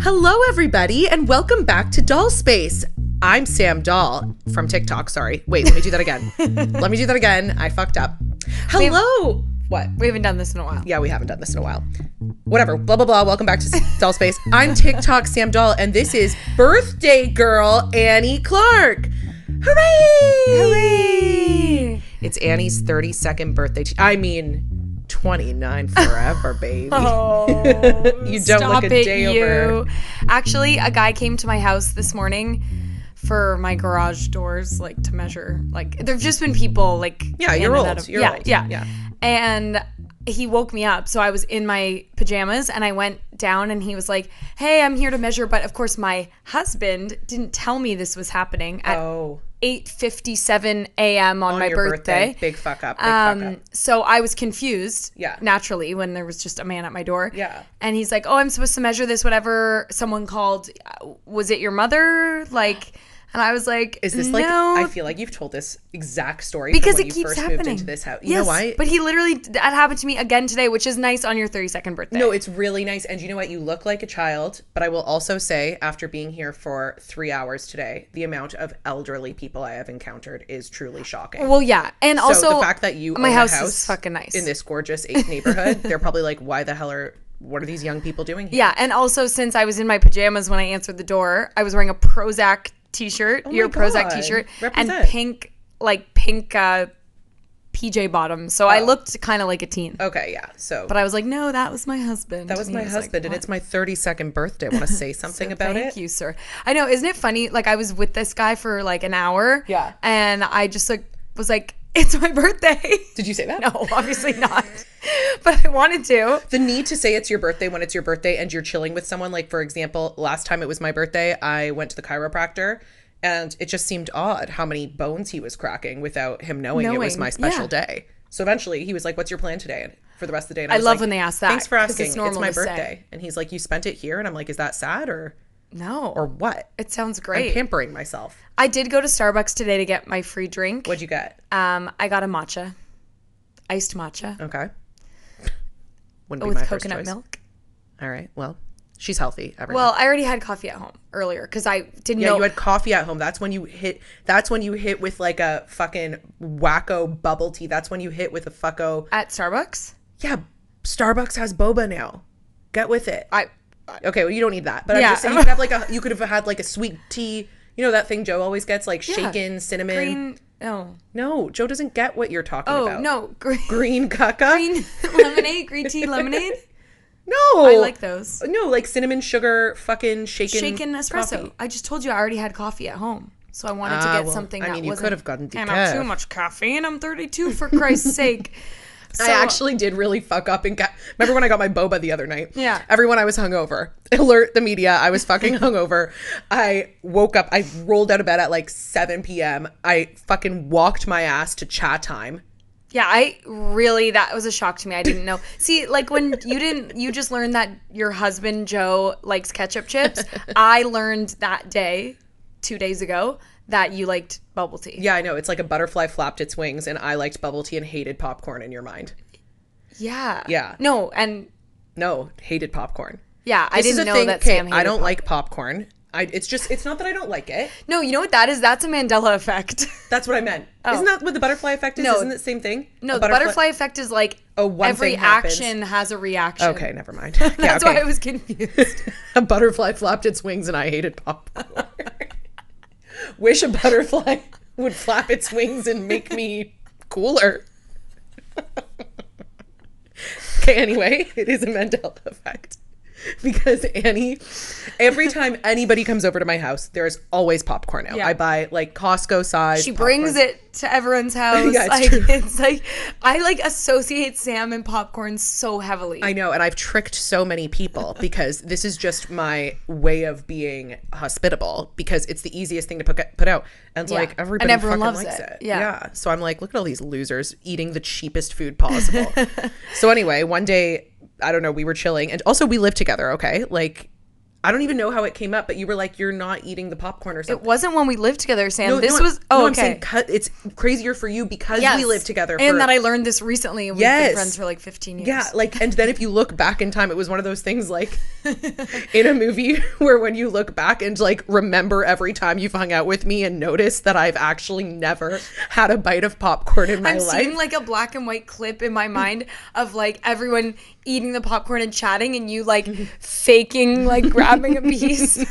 Hello, everybody, and welcome back to Dollspace. I'm Sam Doll from TikTok. Sorry. Wait, let me do that again. I fucked up. Hello. What? We haven't done this in a while. Yeah, we haven't done this in a while. Whatever. Blah, blah, blah. Welcome back to Dollspace. I'm TikTok Sam Doll, and this is birthday girl Annie Clark. Hooray! Hooray! It's Annie's 32nd birthday. 29 forever, baby. Oh, you don't look a day over. Actually, a guy came to my house this morning for my garage doors, like to measure. Like, there've just been people like you're old. You're old. Yeah. And he woke me up, so I was in my pajamas, and I went down, and he was like, "Hey, I'm here to measure." But of course, my husband didn't tell me this was happening at 8:57 a.m. on my birthday. Big fuck up. So I was confused. Yeah. Naturally, when there was just a man at my door. Yeah. And he's like, "Oh, I'm supposed to measure this. Whatever." Someone called. Was it your mother? Like. And I was like, is this no. like, I feel like you've told this exact story because from when it you keeps first happening. moved into this house. You yes, know why? But he literally, that happened to me again today, which is nice on your 32nd birthday. No, it's really nice. And you know what? You look like a child. But I will also say, after being here for 3 hours today, the amount of elderly people I have encountered is truly shocking. Well, yeah. And so also, the fact that you my own house a house is fucking nice. In this gorgeous 8th neighborhood, they're probably like, what are these young people doing here? Yeah. And also, since I was in my pajamas when I answered the door, I was wearing a Prozac t-shirt, your Prozac t-shirt, Represent. and pink PJ bottoms. So I looked kind of like a teen. Okay, yeah. So, but I was like, no, that was my husband. That was my husband, and it's my 32nd birthday. I want to say something about it. Thank you, sir. I know, isn't it funny? Like, I was with this guy for like an hour. Yeah. And I just was like, it's my birthday. Did you say that? No, obviously not. But I wanted to. The need to say it's your birthday when it's your birthday and you're chilling with someone. Like, for example, last time it was my birthday, I went to the chiropractor, and it just seemed odd how many bones he was cracking without him knowing it was my special day. So eventually he was like, "What's your plan today and for the rest of the day?" And I love when they ask that. Thanks for asking. It's my birthday. Say. And he's like, "You spent it here?" And I'm like, "Is that sad or no? Or what?" It sounds great. I'm pampering myself. I did go to Starbucks today to get my free drink. What'd you get? I got a matcha. Iced matcha. Okay. Wouldn't be with my coconut first choice. milk. All right. Well, she's healthy. Everyone. Well, I already had coffee at home earlier because I didn't know. Yeah, you had coffee at home. That's when you hit with like a fucking wacko bubble tea. That's when you hit with a fucko. At Starbucks? Yeah. Starbucks has boba now. Get with it. Okay, well, you don't need that. But yeah. I'm just saying you could have had like a sweet tea. You know that thing Joe always gets, like shaken cinnamon. Green. No, Joe doesn't get what you're talking about. Oh, no. Green caca? Green lemonade? Green tea lemonade? No. I like those. No, like cinnamon sugar fucking shaken espresso. Coffee. I just told you I already had coffee at home. So I wanted to get something that wasn't. you could have gotten decaf. And I'm too much caffeine. I'm 32 for Christ's sake. So, I actually did really fuck up remember when I got my boba the other night? Yeah. Everyone, I was hungover. Alert the media. I was fucking hungover. I woke up. I rolled out of bed at like 7 p.m. I fucking walked my ass to chat time. Yeah, that was a shock to me. I didn't know. See, like when you just learned that your husband, Joe, likes ketchup chips. I learned that day, 2 days ago, that you liked bubble tea. Yeah, I know. It's like a butterfly flapped its wings, and I liked bubble tea and hated popcorn in your mind. Yeah. Yeah. No, hated popcorn. Yeah, I didn't know that Sam Sam hated I don't popcorn. like popcorn. It's not that I don't like it. No, you know what that is? That's a Mandela effect. That's what I meant. Oh. Isn't that what the butterfly effect is? No. Isn't it the same thing? No, the butterfly effect is like every action has a reaction. Okay, never mind. That's why I was confused. A butterfly flapped its wings and I hated popcorn. Wish a butterfly would flap its wings and make me cooler. Okay, anyway, it is a Mandela effect. Because Annie, every time anybody comes over to my house, there's always popcorn out. Yeah. I buy like Costco size. She brings it to everyone's house. Yeah, it's true. It's like I like associate Sam and popcorn so heavily. I know, and I've tricked so many people because this is just my way of being hospitable because it's the easiest thing to put out, and like everybody and everyone fucking likes it. Yeah. So I'm like, look at all these losers eating the cheapest food possible. So anyway, one day, I don't know, we were chilling, and also we live together, okay? Like, I don't even know how it came up, but you were like, you're not eating the popcorn or something. It wasn't when we lived together, Sam. No, this no, was... no, Oh, I'm okay. saying it's crazier for you because we lived together. And that I learned this recently. And we've been friends for like 15 years. Yeah, like, and then if you look back in time, it was one of those things like in a movie where when you look back and like remember every time you've hung out with me and notice that I've actually never had a bite of popcorn in my life. I'm seeing like a black and white clip in my mind of like everyone eating the popcorn and chatting and you like faking like grabbing a piece,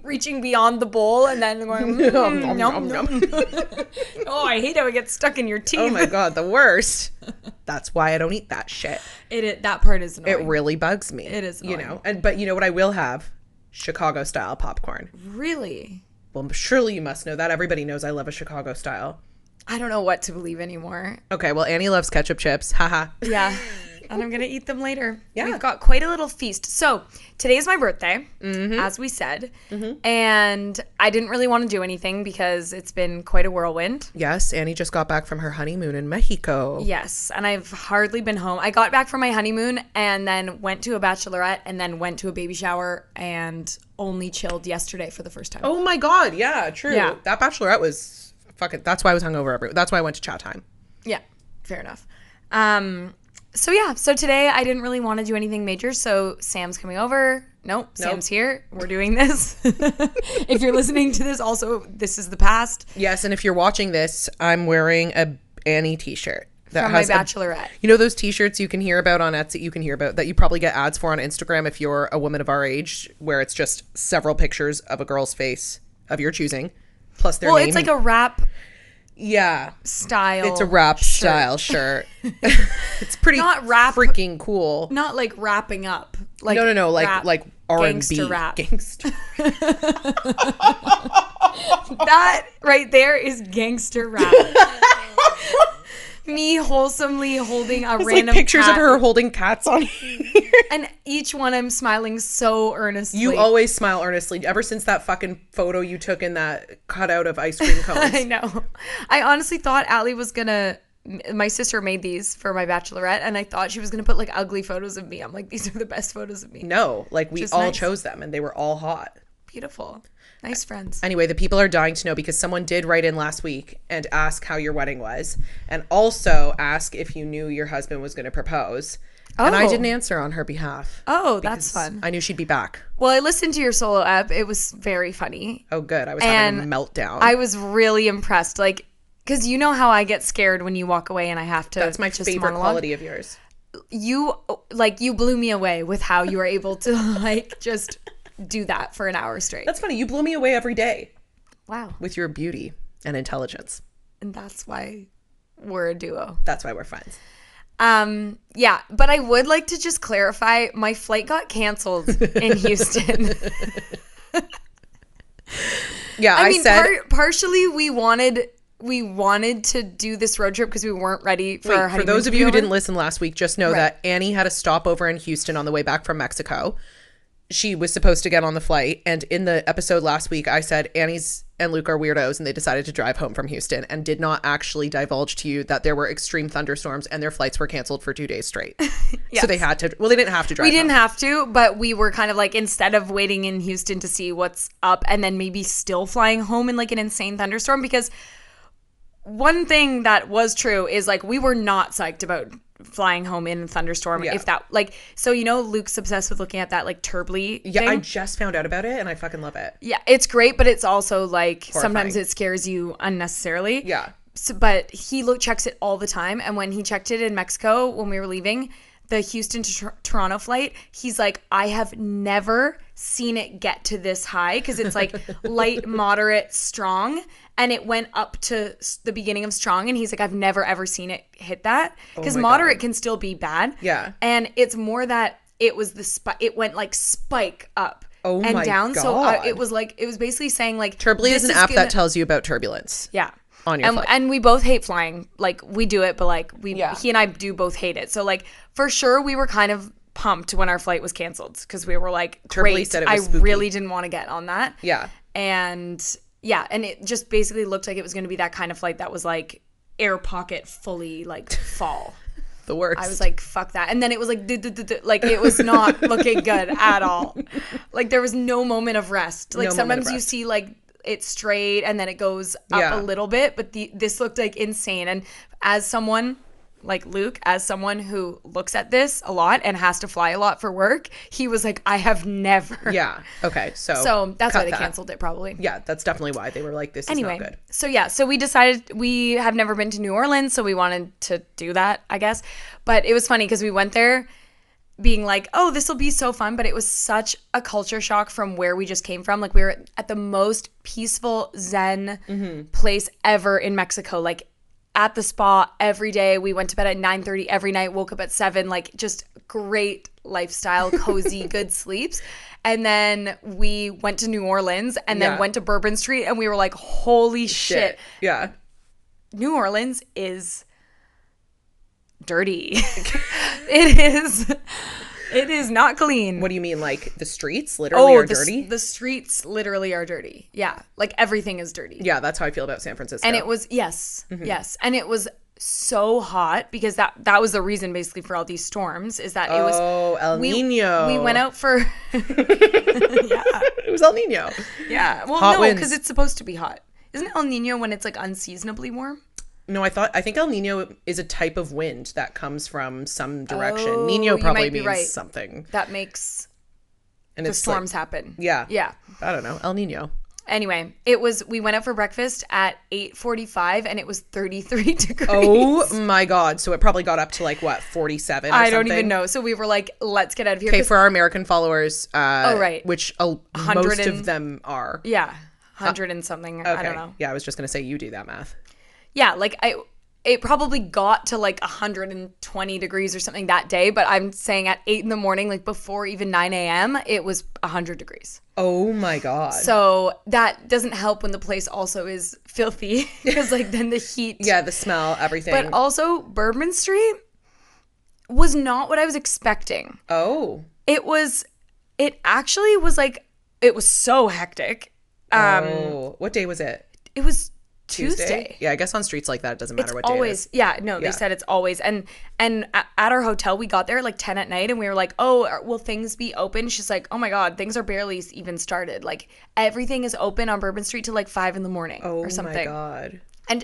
reaching beyond the bowl and then going nom, nom. Oh, I hate how it gets stuck in your teeth. Oh my god, the worst. That's why I don't eat that shit. That part is annoying. It really bugs me. It is annoying. You know, but you know what I will have? Chicago style popcorn. Really? Well, surely you must know that. Everybody knows I love a Chicago style. I don't know what to believe anymore. Okay, well, Annie loves ketchup chips. Haha. Yeah. And I'm going to eat them later. Yeah. We've got quite a little feast. So today is my birthday, as we said. And I didn't really want to do anything because it's been quite a whirlwind. Yes, Annie just got back from her honeymoon in Mexico. Yes, and I've hardly been home. I got back from my honeymoon and then went to a bachelorette and then went to a baby shower and only chilled yesterday for the first time. Oh my god, yeah, true. Yeah. That bachelorette was fucking... That's why I was hungover. That's why I went to chat time. Yeah, fair enough. So today I didn't really want to do anything major. So Sam's coming over. Nope. Sam's here. We're doing this. If you're listening to this, also, this is the past. Yes, and if you're watching this, I'm wearing a Annie t-shirt. From my bachelorette. You know those t-shirts you can hear about on Etsy, you can hear about, that you probably get ads for on Instagram if you're a woman of our age, where it's just several pictures of a girl's face of your choosing, plus their name. Well, it's like a wrap... Yeah. Style. It's a rap style shirt. It's pretty not rap, freaking cool. Not like wrapping up. Like no. Rap, like R&B. Gangster rap. Gangster. That right there is gangster rap. Me wholesomely holding a random like pictures cat. of her holding cats on here. And each one I'm smiling so earnestly. You always smile earnestly. Ever since that fucking photo you took in that cutout of ice cream cones. I know. I honestly thought Allie was gonna... My sister made these for my bachelorette, and I thought she was gonna put like ugly photos of me. I'm like, these are the best photos of me. No, like we just all nice. chose them, and they were all hot. Beautiful. Nice friends. Anyway, the people are dying to know because someone did write in last week and ask how your wedding was, and also ask if you knew your husband was going to propose. And I didn't answer on her behalf. Oh, that's fun. I knew she'd be back. Well, I listened to your solo ep. It was very funny. Oh, good. I was having a meltdown. I was really impressed. Like, because you know how I get scared when you walk away and I have to... That's my favorite quality of yours. You blew me away with how you were able to, like, just... do that for an hour straight. That's funny. You blow me away every day. Wow. With your beauty and intelligence. And that's why we're a duo. That's why we're friends. Yeah, but I would like to just clarify, my flight got canceled in Houston. Yeah, I mean, said partially we wanted to do this road trip because we weren't ready for our honeymoon. For those of you who didn't listen last week, just know that Annie had a stopover in Houston on the way back from Mexico. She was supposed to get on the flight, and in the episode last week I said Annie's and Luke are weirdos and they decided to drive home from Houston, and did not actually divulge to you that there were extreme thunderstorms and their flights were canceled for 2 days straight. Yes. So they had to, well, they didn't have to drive We didn't home. have to, but we were kind of like, instead of waiting in Houston to see what's up and then maybe still flying home in like an insane thunderstorm, because one thing that was true is like we were not psyched about flying home in a thunderstorm. Yeah. If that, like, so you know, Luke's obsessed with looking at that like turbly Yeah, thing. I just found out about it and I fucking love it. Yeah, it's great, but it's also like Horrifying. Sometimes it scares you unnecessarily. Yeah. So, but he checks it all the time, and when he checked it in Mexico when we were leaving the Houston to Toronto flight, he's like, I have never seen it get to this high, because it's like light, moderate, strong, and it went up to the beginning of strong, and he's like, I've never ever seen it hit that, because moderate can still be bad. Yeah. And it's more that it was it went like spike up and down. God. So it was basically saying like, Turbly is an app that tells you about turbulence. Yeah. On your flight. And we both hate flying. Like, we do it, but like he and I do both hate it. So like, for sure we were kind of pumped when our flight was canceled, because we were like, great, said it was spooky. really didn't want to get on that. Yeah. And it just basically looked like it was going to be that kind of flight that was like air pocket fully like fall. the worst. I was like, fuck that. And then it was like, like it was not looking good at all. Like there was no moment of rest. Like sometimes you see like it's straight and then it goes up a little bit, but this looked like insane. And as someone like Luke, as someone who looks at this a lot and has to fly a lot for work, he was like, I have never. Yeah. Okay. So that's why they canceled it probably. Yeah, that's definitely why they were like, this is not good. So we decided we have never been to New Orleans, so we wanted to do that, I guess. But it was funny because we went there being like, oh, this will be so fun. But it was such a culture shock from where we just came from. Like we were at the most peaceful Zen place ever in Mexico. Like at the spa every day. We went to bed at 9:30 every night, woke up at 7, like just great lifestyle, cozy, good sleeps. And then we went to New Orleans and then went to Bourbon Street and we were like, holy shit. Yeah. New Orleans is dirty. It is not clean. What do you mean? Like the streets literally are dirty? The streets literally are dirty. Yeah. Like everything is dirty. Yeah, that's how I feel about San Francisco. And it was, yes. And it was so hot because that was the reason basically for all these storms is that it was. Oh, El Nino. We went out for. It was El Nino. Yeah. Well, no, because it's supposed to be hot. Isn't El Nino when it's like unseasonably warm? No, I think El Nino is a type of wind that comes from some direction. Nino probably means something. That makes the storms happen. Yeah. Yeah. I don't know. El Nino. Anyway, we went out for breakfast at 8:45 and it was 33 degrees. Oh my God. So it probably got up to like what, 47 or something? I don't even know. So we were like, let's get out of here. Okay, for our American followers, which most 100 of them are. Yeah. 100 and something. Okay. I don't know. Yeah, I was just going to say you do that math. Yeah, like it probably got to like 120 degrees or something that day, but I'm saying at 8 in the morning, like before even 9 a.m., it was 100 degrees. Oh my God. So that doesn't help when the place also is filthy because like then the heat. Yeah, the smell, everything. But also Bourbon Street was not what I was expecting. Oh. It actually was like, it was so hectic. What day was it? It was Tuesday. Yeah, I guess on streets like that, it doesn't matter what day always, it is. Yeah, no, they said it's always. And at our hotel, we got there at like 10 at night and we were like, oh, will things be open? She's like, oh my God, things are barely even started. Like everything is open on Bourbon Street till like 5 in the morning or something. Oh my God.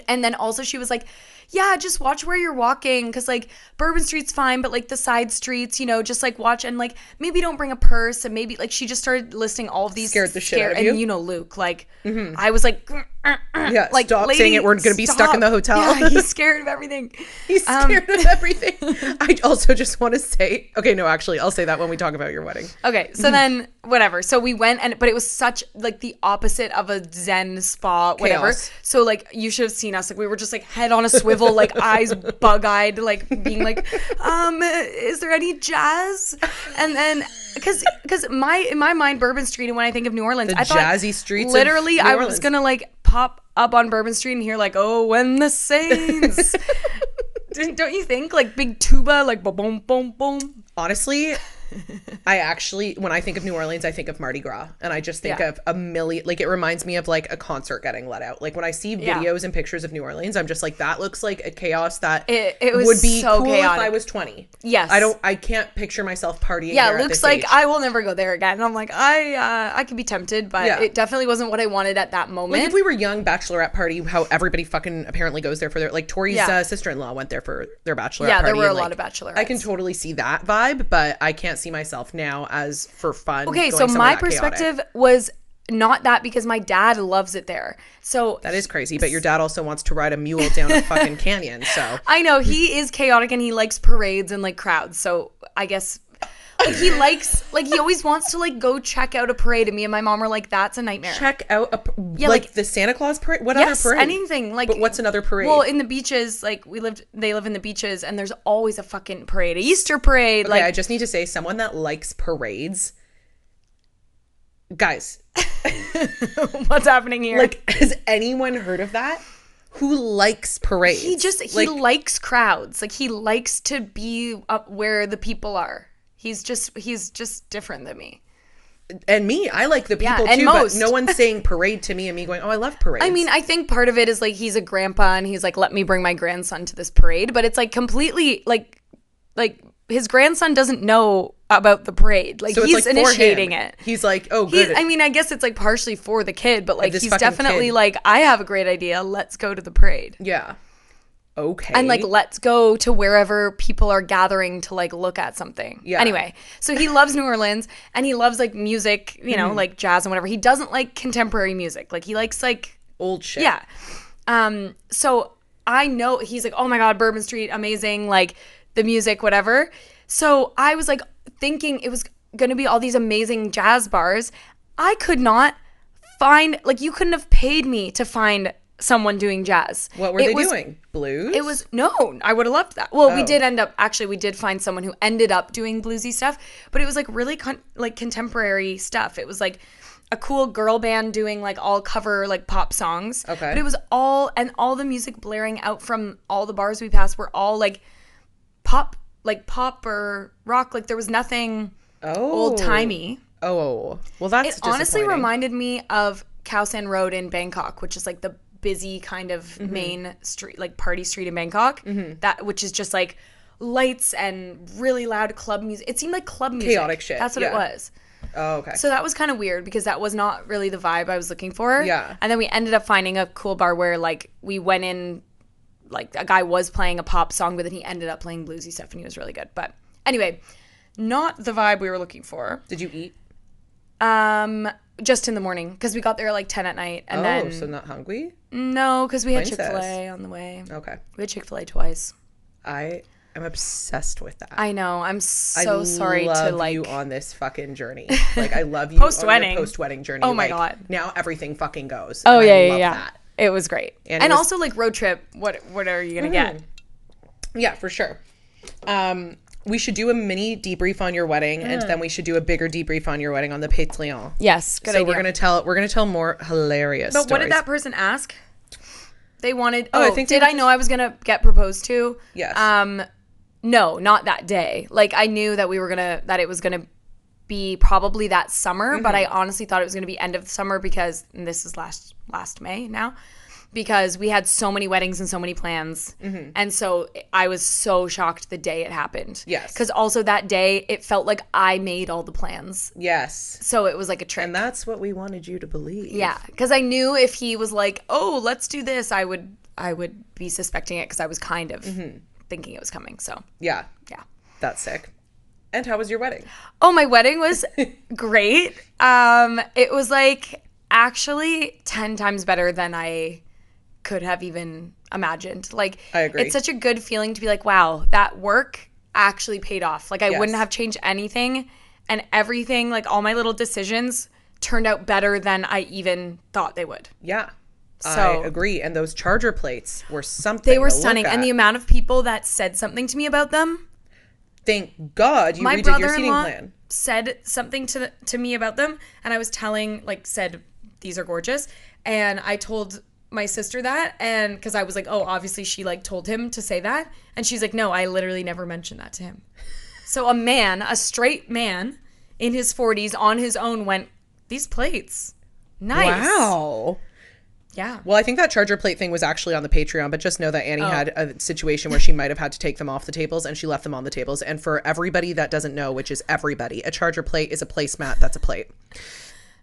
And then also she was like, yeah, just watch where you're walking because like Bourbon Street's fine, but like the side streets, you know, just like watch and like maybe don't bring a purse and maybe like she just started listing all of these. Scared the shit out of you. And you know Luke, like I was like, yeah, like stop saying it. We're going to be stuck in the hotel. Yeah, he's scared of everything. He's scared of everything. I also just want to say, okay, no, actually, I'll say that when we talk about your wedding. Okay, so then whatever. So we went but it was such like the opposite of a Zen spa, whatever. Chaos. So like you should have seen us. Like we were just like head on a swivel, like eyes bug-eyed, like being like, is there any jazz? And then because in my mind, Bourbon Street, and when I think of New Orleans, I thought jazzy streets. Literally, of New I Orleans. was gonna like pop up on Bourbon Street and hear like, oh, when the Saints. Don't you think like big tuba, like boom, boom, boom? Honestly, I actually, when I think of New Orleans, I think of Mardi Gras, and I just think of a million. Like it reminds me of like a concert getting let out. Like when I see videos and pictures of New Orleans, I'm just like, that looks like a chaos that it was would be so cool chaotic. if I was 20. Yes, I can't picture myself partying. Yeah, there at Luke's this like, age. I will never go there again. And I'm like, I could be tempted, but it definitely wasn't what I wanted at that moment. Like if we were young, bachelorette party, how everybody fucking apparently goes there for their, like Tori's sister-in-law went there for their bachelorette party. Yeah, there were a and, lot of bachelorettes. I can totally see that vibe, but I can't see myself now as for fun. Okay, so my perspective was not that because my dad loves it there. So that is crazy, but your dad also wants to ride a mule down a fucking canyon, so. I know, he is chaotic and he likes parades and like crowds, so I guess like he likes, like he always wants to like go check out a parade, and me and my mom were like, that's a nightmare. Check out like the Santa Claus parade? What other parade? Anything. Like, but what's another parade? Well, in the beaches, like they live in the beaches, and there's always a fucking parade, a Easter parade. Okay, like I just need to say, someone that likes parades, guys, what's happening here? Like, has anyone heard of that? Who likes parades? He likes crowds. Like he likes to be up where the people are. He's just different than me. And me, I like the people too, but no one's saying parade to me and me going, oh, I love parades. I mean, I think part of it is like he's a grandpa and he's like, let me bring my grandson to this parade. But it's like completely like like his grandson doesn't know about the parade. Like so he's like initiating it. He's like, oh, good. I mean, I guess it's like partially for the kid, but like he's definitely like, I have a great idea. Let's go to the parade. Yeah. Okay. And like, let's go to wherever people are gathering to like look at something. Yeah. Anyway, so he loves New Orleans and he loves like music, you know, like jazz and whatever. He doesn't like contemporary music. Like he likes like old shit. Yeah. So I know he's like, oh my God, Bourbon Street, amazing. Like the music, whatever. So I was like thinking it was going to be all these amazing jazz bars. I could not find, like you couldn't have paid me to find someone doing jazz. What were they doing? Blues? It was, no, I would have loved that. Well, we did find someone who ended up doing bluesy stuff, but it was like really like contemporary stuff. It was like a cool girl band doing like all cover like pop songs. Okay. But it was all the music blaring out from all the bars we passed were all like pop or rock. Like there was nothing old timey. Oh, well that's it honestly reminded me of Khao San Road in Bangkok, which is like the busy kind of main street, like party street in Bangkok, that which is just like lights and really loud club music. It seemed like club music. Chaotic shit. That's what it was. Oh, okay. So that was kind of weird because that was not really the vibe I was looking for. Yeah. And then we ended up finding a cool bar where like we went in, like a guy was playing a pop song, but then he ended up playing bluesy stuff and he was really good. But anyway, not the vibe we were looking for. Did you eat? Just in the morning because we got there like 10 at night and then. So not hungry? No, because we had Chick-fil-A on the way. Okay. We had Chick-fil-A twice. I am obsessed with that. I know. I'm so sorry to like you on this fucking journey. Like I love you post-wedding. on your post-wedding journey. Oh my like, God. Now everything fucking goes. Oh yeah. That. It was great. And was, also like road trip. What are you gonna get? Yeah, for sure. We should do a mini debrief on your wedding, and then we should do a bigger debrief on your wedding on the Patreon. Yes, good idea. We're gonna tell more hilarious. But stories. what did that person ask? They wanted. I think. Did I know I was gonna get proposed to? Yes. No, not that day. Like I knew that that it was gonna be probably that summer, but I honestly thought it was gonna be end of the summer because and this is last May now. Because we had so many weddings and so many plans. And so I was so shocked the day it happened. Yes. Because also that day, it felt like I made all the plans. Yes. So it was like a trick. And that's what we wanted you to believe. Yeah. Because I knew if he was like, oh, let's do this, I would be suspecting it because I was kind of thinking it was coming. So. Yeah. Yeah. That's sick. And how was your wedding? Oh, my wedding was great. It was like actually 10 times better than I could have even imagined. Like, I agree. It's such a good feeling to be like, wow, that work actually paid off. Like, I wouldn't have changed anything, and everything, like all my little decisions turned out better than I even thought they would. Yeah. So, I agree. And those charger plates were something. They were stunning. And the amount of people that said something to me about them. Thank God you redid your seating plan. Said something to me about them, and I was said, these are gorgeous. And I told my sister that, and because I was like, oh, obviously she like told him to say that, and she's like, no, I literally never mentioned that to him. So a straight man in his 40s on his own went, these plates, nice. Wow. Yeah. Well, I think that charger plate thing was actually on the Patreon, but just know that Annie had a situation where she might have had to take them off the tables, and she left them on the tables. And for everybody that doesn't know, which is everybody, a charger plate is a placemat that's a plate.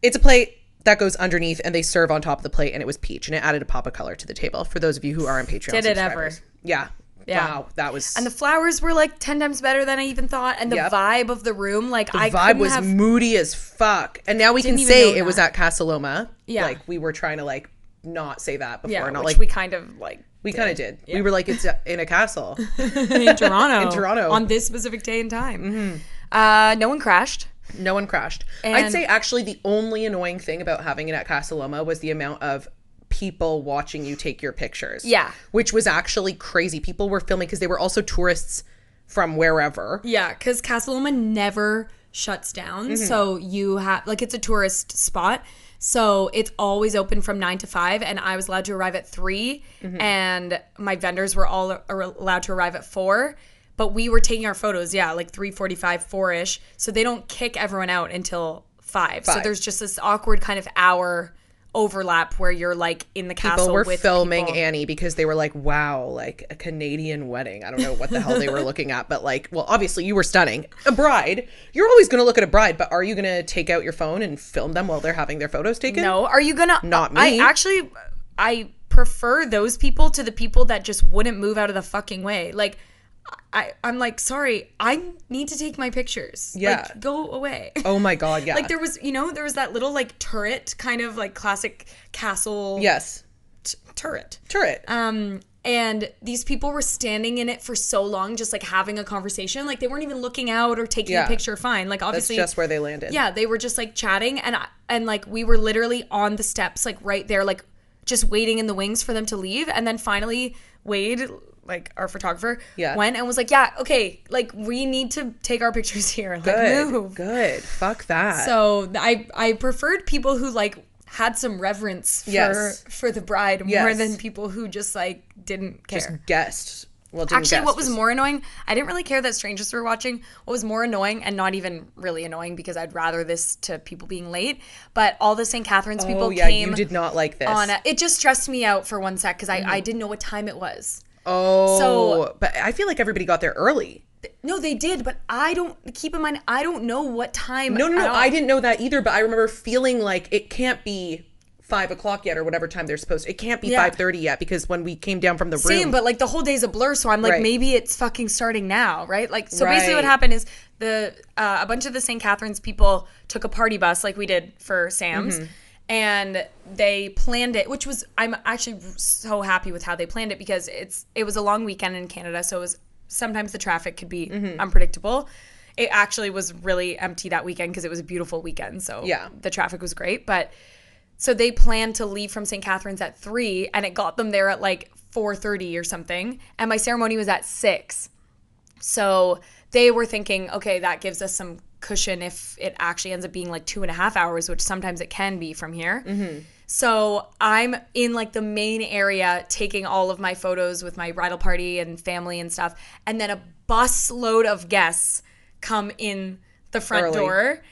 It's a plate that goes underneath, and they serve on top of the plate, and it was peach, and it added a pop of color to the table for those of you who are on Patreon. Did it ever? Yeah. Wow, that was. And the flowers were like 10 times better than I even thought, and the vibe of the room, like the vibe was moody as fuck. And now we can say it was at Casa Loma. Yeah, like we were trying to like not say that before. Yeah, not which like we kind of like. We kind of did. Yeah. We were like, it's in a castle in Toronto. In Toronto on this specific day and time. No one crashed. No one crashed. And I'd say actually the only annoying thing about having it at Casa Loma was the amount of people watching you take your pictures. Yeah. Which was actually crazy. People were filming because they were also tourists from wherever. Yeah, because Casa Loma never shuts down. So you have, like, it's a tourist spot. So it's always open from 9 to 5, and I was allowed to arrive at 3, and my vendors were all allowed to arrive at 4. But we were taking our photos, like 3:45, 4-ish. So they don't kick everyone out until 5. So there's just this awkward kind of hour overlap where you're like in the castle. People were with filming people. Annie because they were like, wow, like a Canadian wedding. I don't know what the hell they were looking at, but like, well, obviously you were stunning. A bride, you're always going to look at a bride, but are you going to take out your phone and film them while they're having their photos taken? No. Are you going to? Not me. I prefer those people to the people that just wouldn't move out of the fucking way. Like, I'm like, sorry, I need to take my pictures. Yeah. Like, go away. Oh my God, yeah. Like there was that little like turret kind of like classic castle. Yes. Turret. And these people were standing in it for so long, just like having a conversation. Like they weren't even looking out or taking a picture. Fine. Like obviously. That's just where they landed. Yeah. They were just like chatting and like we were literally on the steps, like right there, like just waiting in the wings for them to leave. And then finally Wade, like our photographer, went and was like, yeah, okay, like we need to take our pictures here. Like, move. Good. Fuck that. So I preferred people who like had some reverence for the bride more than people who just like didn't care. Just guessed. Well, actually, what was more annoying, I didn't really care that strangers were watching. What was more annoying, and not even really annoying because I'd rather this to people being late, but all the St. Catharines people came. You did not like this. It just stressed me out for one sec because I didn't know what time it was. Oh, so, but I feel like everybody got there early. No, they did, but I don't, keep in mind, I don't know what time. No, I didn't know that either, but I remember feeling like it can't be 5 o'clock yet or whatever time they're supposed to. It can't be 5:30 yet because when we came down from the room. Same, but like the whole day's a blur, so I'm like, maybe it's fucking starting now, right? Like, so basically what happened is a bunch of the St. Catharines people took a party bus like we did for Sam's. And they planned it, which was, I'm actually so happy with how they planned it because it was a long weekend in Canada, so it was, sometimes the traffic could be unpredictable. It actually was really empty that weekend because it was a beautiful weekend, so the traffic was great. But so they planned to leave from St. Catharines at 3, and it got them there at like 4:30 or something, and my ceremony was at 6. So they were thinking, okay, that gives us some cushion if it actually ends up being like 2.5 hours, which sometimes it can be from here. So I'm in like the main area taking all of my photos with my bridal party and family and stuff, and then a bus load of guests come in the front door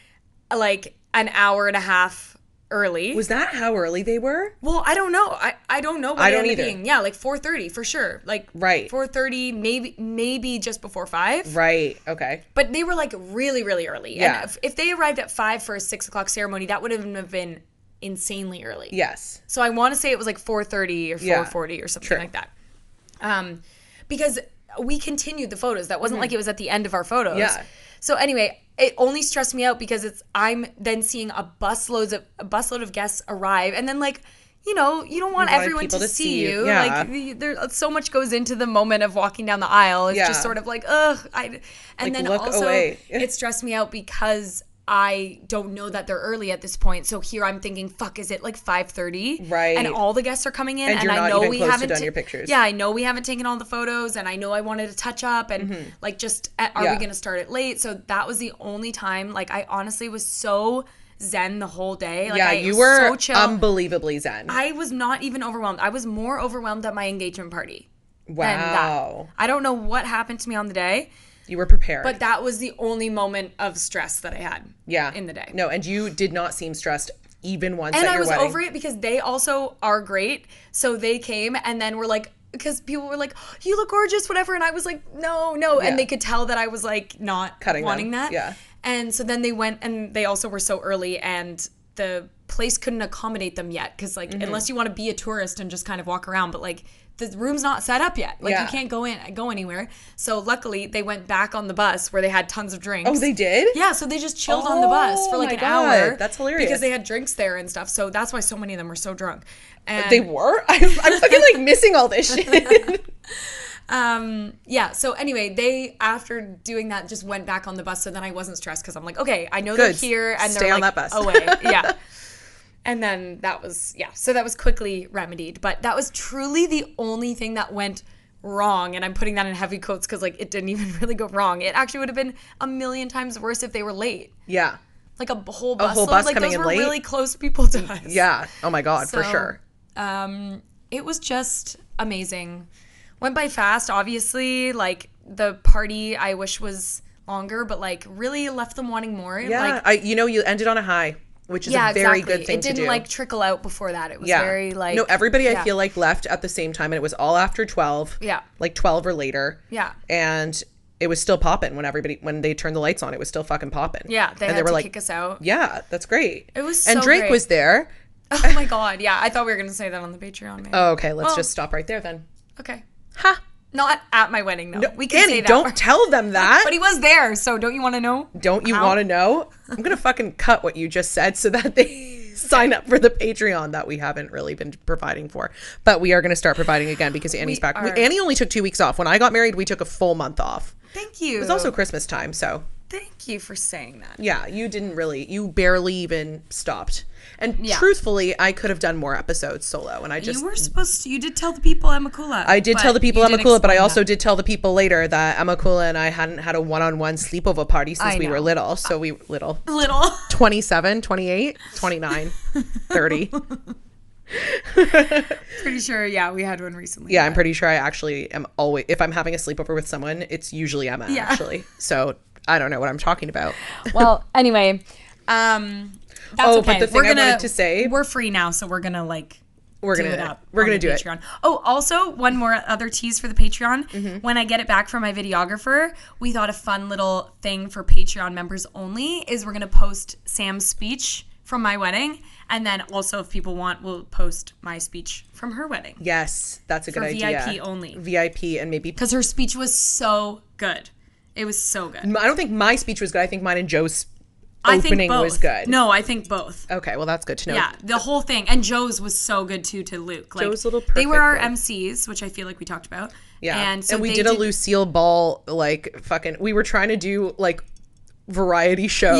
like an hour and a half early. Was that how early they were? Well, I don't know. I don't know what I it don't ended up either. being. Yeah, like 4:30 for sure. Like 4:30, maybe just before 5. Right. Okay. But they were like really, really early. Yeah. And if they arrived at 5 for a 6 o'clock ceremony, that would have been insanely early. Yes. So I want to say it was like 4:30 or 4:40 or something like that. Because we continued the photos. That wasn't like it was at the end of our photos. Yeah. So anyway, it only stressed me out because I'm then seeing a busload of guests arrive, and then like, you know, you don't want everyone to see you. Yeah. Like there so much goes into the moment of walking down the aisle. It's just sort of like, ugh. And then look also away. It stressed me out because I don't know that they're early at this point. So here I'm thinking, fuck, is it like 5:30? Right. And all the guests are coming in, and you're I not know even we close haven't to done your pictures. Yeah, I know we haven't taken all the photos, and I know I wanted to touch up, and like, just are we going to start it late? So that was the only time. Like, I honestly was so zen the whole day. Like, you were so chill. Unbelievably zen. I was not even overwhelmed. I was more overwhelmed at my engagement party. Wow. Than that. I don't know what happened to me on the day. You were prepared. But that was the only moment of stress that I had in the day. No, and you did not seem stressed even once and at your wedding. And I was over it because they also are great. So they came and then were like, because people were like, you look gorgeous, whatever. And I was like, no. Yeah. And they could tell that I was like not wanting that. Yeah. And so then they went, and they also were so early, and the place couldn't accommodate them yet. Because like, unless you want to be a tourist and just kind of walk around, but like, the room's not set up yet. Like, you can't go anywhere. So luckily, they went back on the bus where they had tons of drinks. Oh, they did? Yeah, so they just chilled on the bus for like an hour. That's hilarious. Because they had drinks there and stuff. So that's why so many of them were so drunk. And they were? I'm fucking like missing all this shit. Yeah, so anyway, they, after doing that, just went back on the bus. So then I wasn't stressed because I'm like, okay, I know they're here. And Stay they're on like, that bus. away. Yeah. And then that was, so that was quickly remedied. But that was truly the only thing that went wrong. And I'm putting that in heavy quotes because, like, it didn't even really go wrong. It actually would have been a million times worse if they were late. Yeah. Like a whole bus like, coming those were late? Really close people to us. Yeah. Oh, my God, for sure. It was just amazing. Went by fast, obviously. Like, the party I wish was longer, but, like, really left them wanting more. Yeah. Like, you ended on a high. which is a very good thing to do. It didn't like trickle out before that. It was very like... No, everybody I feel like left at the same time, and it was all after 12. Yeah. Like 12 or later. Yeah. And it was still popping when they turned the lights on. It was still fucking popping. Yeah, they had to kick us out. Yeah, that's great. It was so And Drake great. was there. Oh my God, yeah. I thought we were going to say that on the Patreon. Maybe. Oh, okay. Let's just stop right there then. Okay. Ha! Not at my wedding, though. No, we can Annie, say that. don't tell them that. But he was there, so don't you want to know? Don't you want to know? I'm going to fucking cut what you just said so that they sign up for the Patreon that we haven't really been providing for. But we are going to start providing again because Annie's back. Annie only took 2 weeks off. When I got married, we took a full month off. Thank you. It was also Christmas time, so. Thank you for saying that. Yeah, you barely even stopped. And truthfully, I could have done more episodes solo, and You were supposed to. You did tell the people Emma Kula. I did tell the people Emma Kula, but I also did tell the people later that Emma Kula and I hadn't had a one-on-one sleepover party since we were little. So we little 27, 28, 29, 30. Pretty sure, we had one recently. Yeah, I'm pretty sure I actually am always, if I'm having a sleepover with someone, it's usually Emma, actually. So I don't know what I'm talking about. Well, anyway, that's okay. But the thing I wanted to say, we're free now, so we're gonna we're gonna do Patreon. Oh, also one more other tease for the Patreon. Mm-hmm. When I get it back from my videographer, we thought a fun little thing for Patreon members only is we're gonna post Sam's speech from my wedding, and then also if people want, we'll post my speech from her wedding. Yes, that's a good idea. VIP only. VIP and maybe because her speech was so good. It was so good. I don't think my speech was good. I think mine and Joe's opening was good. No, I think both. Okay, well that's good to know. Yeah, the whole thing. And Joe's was so good too to Luke. Like, Joe's little perfect they were our one. MCs, which I feel like we talked about. Yeah. And so we did a Lucille Ball, like fucking, we were trying to do like variety show.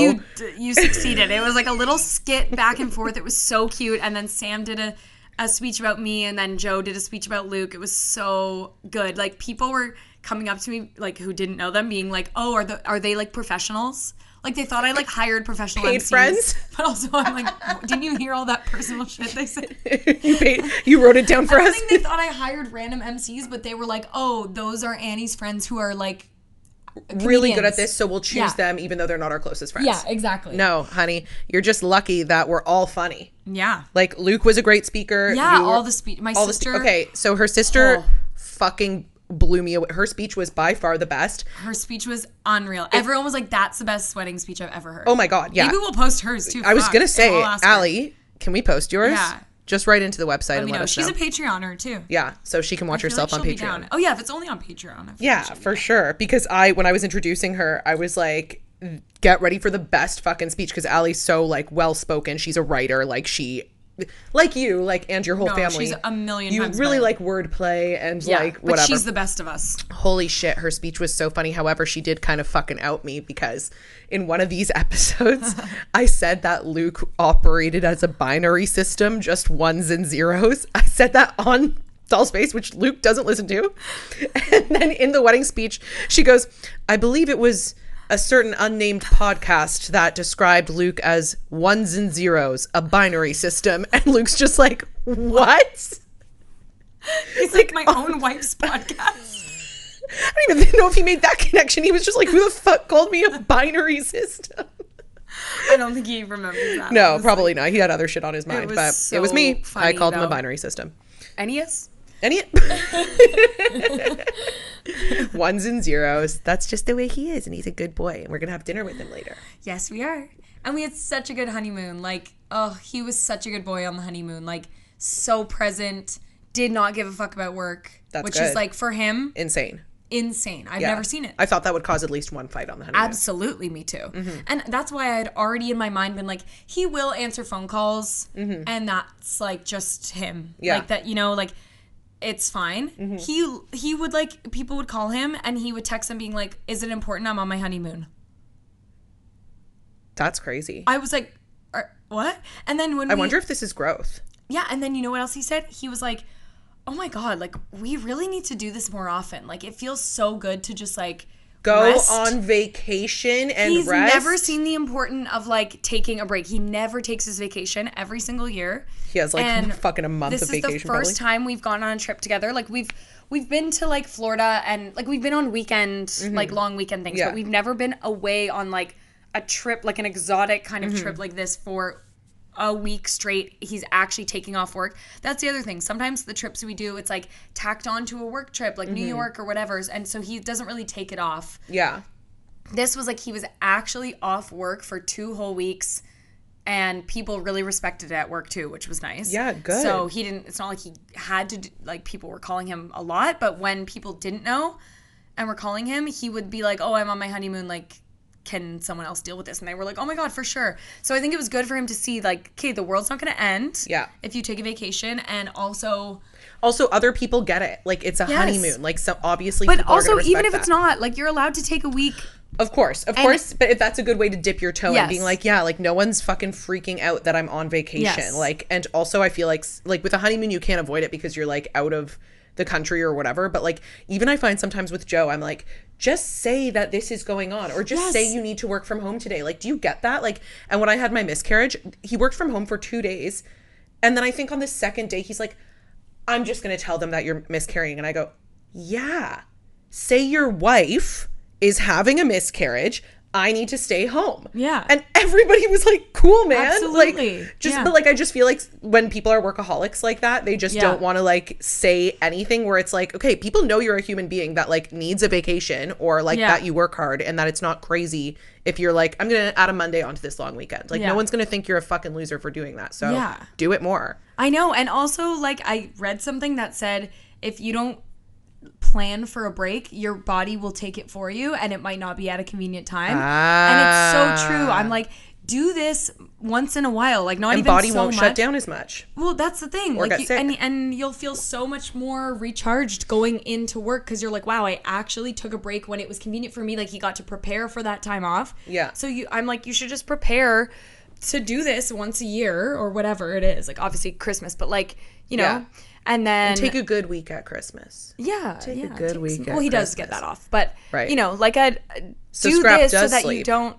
You succeeded. It was like a little skit back and forth. It was so cute. And then Sam did a speech about me, and then Joe did a speech about Luke. It was so good. Like people were coming up to me like who didn't know them, being like, "Oh, are they like professionals?" Like they thought I like hired professional paid MCs. Friends. But also I'm like, didn't you hear all that personal shit they said? You wrote it down for us. I think they thought I hired random MCs, but they were like, "Oh, those are Annie's friends who are like really good at this, so we'll choose them even though they're not our closest friends." Yeah, exactly. No, honey, you're just lucky that we're all funny. Yeah. Like Luke was a great speaker. Yeah, all the speech. My sister. Okay, so her sister fucking blew me away. Her speech was by far the best. Her speech was unreal. Everyone was like, "That's the best wedding speech I've ever heard." Oh my God, yeah. Maybe we'll post hers too. I was gonna say, Allie, can we post yours? Yeah. Just write into the website and let us know. She's a Patreoner too. Yeah, so she can watch herself on Patreon. Oh yeah, if it's only on Patreon. Yeah, for sure. Because when I was introducing her, I was like, get ready for the best fucking speech, because Allie's so like well spoken. She's a writer, like you, like, and your whole family. She's a million times times really better. like wordplay and like whatever. But she's the best of us. Holy shit, her speech was so funny. However, she did kind of fucking out me because in one of these episodes, I said that Luke operated as a binary system, just ones and zeros. I said that on Dollspace, which Luke doesn't listen to. And then in the wedding speech, she goes, "I believe it was a certain unnamed podcast that described Luke as ones and zeros, a binary system." And Luke's just like, "What?" He's like my own wife's podcast. I don't even know if he made that connection. He was just like, "Who the fuck called me a binary system?" I don't think he remembers that. No, probably not. He had other shit on his mind, but it was me. I called him a binary system. Ennius? Ones and zeros. That's just the way he is, and he's a good boy, and we're gonna have dinner with him later. Yes, we are. And we had such a good honeymoon. Like, he was such a good boy on the honeymoon. Like, so present, did not give a fuck about work. Which is like, for him, insane. I've never seen it. I thought that would cause at least one fight on the honeymoon. Absolutely, me too. Mm-hmm. And that's why I had already in my mind been like, he will answer phone calls, and that's like just him. Yeah. Like that, like, it's fine. Mm-hmm. He would like, people would call him and he would text them being like, "Is it important? I'm on my honeymoon." That's crazy. I was like, what? And then I wonder if this is growth. Yeah, and then you know what else he said? He was like, "Oh my God, like, we really need to do this more often. Like, it feels so good to just like go rest. On vacation and He's rest." He's never seen the importance of like taking a break. He never takes his vacation every single year. He has like fucking a month of vacation. This is the first time we've gone on a trip together. Like we've been to like Florida, and like we've been on weekend, like long weekend things, but we've never been away on like a trip, like an exotic kind of trip like this for a week straight he's actually taking off work. That's the other thing. Sometimes the trips we do, it's like tacked on to a work trip, like New York or whatever. And so he doesn't really take it off. Yeah. This was like he was actually off work for 2 whole weeks. And people really respected it at work too, which was nice. Yeah, good. So he didn't, it's not like he had to, like people were calling him a lot. But when people didn't know and were calling him, he would be like, oh, I'm on my honeymoon. Like, can someone else deal with this? And they were like, oh my God, for sure. So I think it was good for him to see like, okay, the world's not going to end. Yeah. If you take a vacation. And also other people get it. Like it's a honeymoon. Like so obviously but people also are gonna even if that. It's not, like you're allowed to take a week. Of course. But if that's a good way to dip your toe and being like, yeah, like no one's fucking freaking out that I'm on vacation. Yes. Like, and also I feel like with a honeymoon, you can't avoid it because you're like out of the country or whatever. But like, even I find sometimes with Joe, I'm like, just say that this is going on or just say you need to work from home today. Like, do you get that? Like, and when I had my miscarriage, he worked from home for 2 days. And then I think on the second day, he's like, I'm just going to tell them that you're miscarrying. And I go, yeah, say your wife is having a miscarriage. I need to stay home. Yeah. And everybody was like, cool, man. Absolutely. Like, but like, I just feel like when people are workaholics like that, they just don't want to like say anything where it's like, okay, people know you're a human being that like needs a vacation or like that you work hard and that it's not crazy if you're like, I'm going to add a Monday onto this long weekend. Like no one's going to think you're a fucking loser for doing that. So do it more. I know. And also like I read something that said, if you don't plan for a break, your body will take it for you and it might not be at a convenient time. And it's so true. I'm like, do this once in a while, like not and even body so won't much. shut down as much. Well, that's the thing. Or like get sick. And you'll feel so much more recharged going into work because you're like, wow, I actually took a break when it was convenient for me. Like he got to prepare for that time off. Yeah. So I'm like, you should just prepare to do this once a year or whatever it is. Like obviously Christmas, but like, you know, and then take a good week at Christmas. Take a good week. Well, he does get that off, but you know, like so do Scrap this does so that sleep you don't.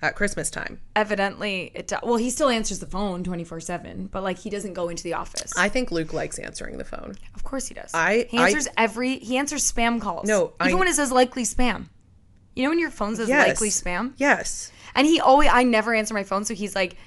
At Christmas time. Evidently, well, he still answers the phone 24/7, but like he doesn't go into the office. I think Luke likes answering the phone. Of course he does. He answers spam calls. No, even when it says likely spam. You know when your phone says likely spam? Yes. And I never answer my phone, so he's like,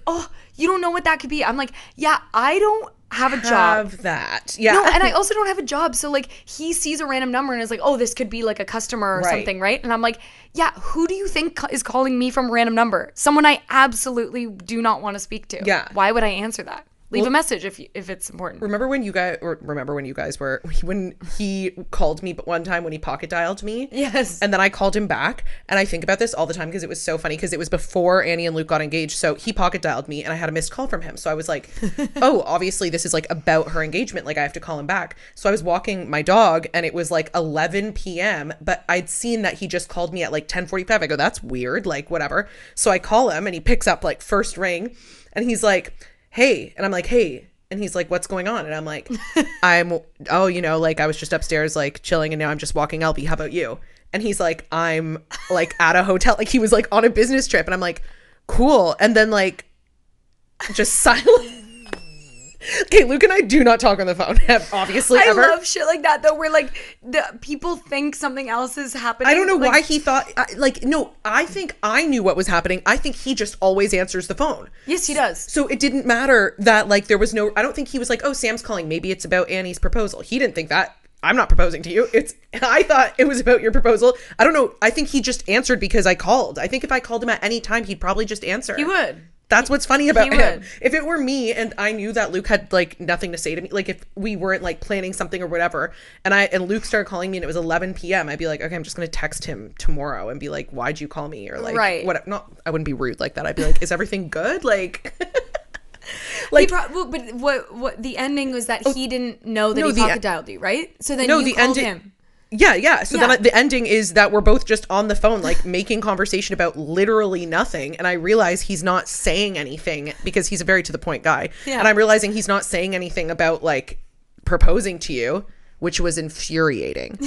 oh, you don't know what that could be. I'm like, yeah, I don't have a job. That. Yeah. No, and I also don't have a job. So like he sees a random number and is like, oh, this could be like a customer or something, right? And I'm like, yeah, who do you think is calling me from a random number? Someone I absolutely do not want to speak to. Yeah. Why would I answer that? Leave a message if it's important. Remember when you guys were, when he called me one time when he pocket dialed me? Yes. And then I called him back. And I think about this all the time because it was so funny because it was before Annie and Luke got engaged. So he pocket dialed me and I had a missed call from him. So I was like, oh, obviously this is like about her engagement. Like I have to call him back. So I was walking my dog and it was like 11 p.m. But I'd seen that he just called me at like 10:45. I go, that's weird. Like whatever. So I call him and he picks up like first ring and he's like, hey. And I'm like, hey. And he's like, what's going on? And I'm like, like I was just upstairs like chilling and now I'm just walking Elby. How about you? And he's like, I'm like at a hotel. Like he was like on a business trip. And I'm like, cool. And then like just silent. Okay, Luke and I do not talk on the phone, obviously, ever. I love shit like that, though, where, like, the people think something else is happening. I don't know why he thought, no, I think I knew what was happening. I think he just always answers the phone. Yes, he does. So it didn't matter that, like, there was no, I don't think he was like, oh, Sam's calling. Maybe it's about Annie's proposal. He didn't think that. I'm not proposing to you. I thought it was about your proposal. I don't know. I think he just answered because I called. I think if I called him at any time, he'd probably just answer. He would. That's what's funny about him. If it were me and I knew that Luke had like nothing to say to me, like if we weren't like planning something or whatever, and Luke started calling me and it was 11 p.m., I'd be like, okay, I'm just gonna text him tomorrow and be like, why'd you call me? Or like, what? Not, I wouldn't be rude like that. I'd be like, is everything good? Like, like, but what the ending was that he didn't know that he pocket dialed you, right? So then you called him. Yeah. So then the ending is that we're both just on the phone, like making conversation about literally nothing. And I realize he's not saying anything because he's a very to the point guy. Yeah. And I'm realizing he's not saying anything about like proposing to you, which was infuriating.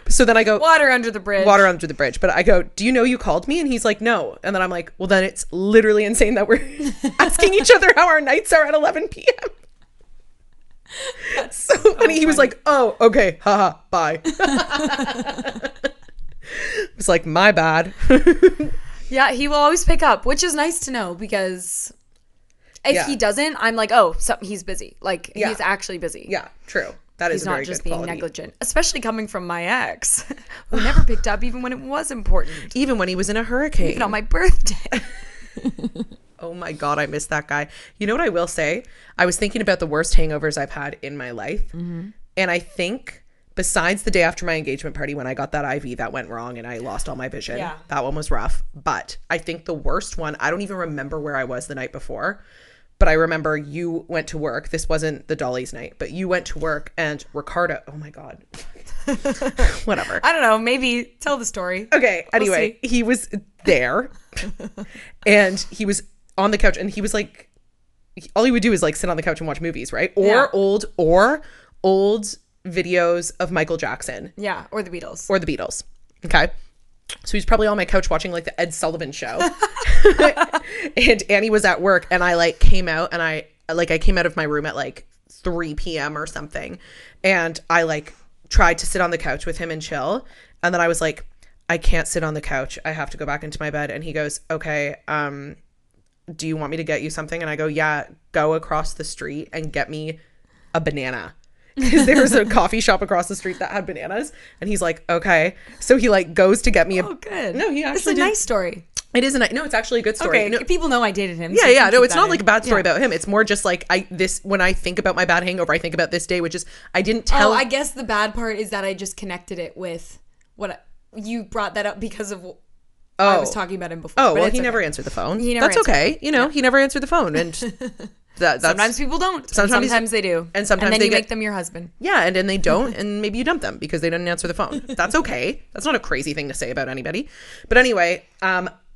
So then I go, water under the bridge. But I go, do you know you called me? And he's like, no. And then I'm like, well, then it's literally insane that we're asking each other how our nights are at 11 p.m. So funny. He was like, oh, okay, haha, bye. It was like, my bad. Yeah, he will always pick up, which is nice to know because if he doesn't, I'm like, oh, he's busy. Like, he's actually busy. Yeah, true. That is he's a very not just good being quality. negligent, especially coming from my ex, who never picked up even when it was important. Even when he was in a hurricane. Even on my birthday. Oh my God, I miss that guy. You know what I will say? I was thinking about the worst hangovers I've had in my life. Mm-hmm. And I think besides the day after my engagement party when I got that IV that went wrong and I lost all my vision, that one was rough. But I think the worst one, I don't even remember where I was the night before. But I remember you went to work. This wasn't the Dolly's night, but you went to work and Ricardo, oh my God. Whatever. I don't know. Maybe tell the story. Okay. Anyway, he was there and he was on the couch and he was like, all he would do is like sit on the couch and watch movies, right? Or old videos of Michael Jackson. Yeah. Or the Beatles. Okay. So he's probably on my couch watching like the Ed Sullivan Show. And Annie was at work and I like came out and I came out of my room at like 3 p.m. or something. And I like tried to sit on the couch with him and chill. And then I was like, I can't sit on the couch. I have to go back into my bed. And he goes, okay, do you want me to get you something? And I go, yeah, go across the street and get me a banana. Because there was a coffee shop across the street that had bananas. And he's like, okay. So he like goes to get me Oh, good. No, he actually It's a nice story. It is no, it's actually a good story. Okay, no, people know I dated him. Yeah, yeah. No, it's not like a bad story about him. It's more just like when I think about my bad hangover, I think about this day, which is I didn't tell. Oh, I guess the bad part is that I just connected it with you brought that up because of I was talking about him before. Oh, well, he never answered the phone. That's okay. You know, he never answered the phone. And that's, sometimes people don't. Sometimes they do. And sometimes then they you make them your husband. Yeah, and then they don't, and maybe you dump them because they didn't answer the phone. That's okay. That's not a crazy thing to say about anybody. But anyway,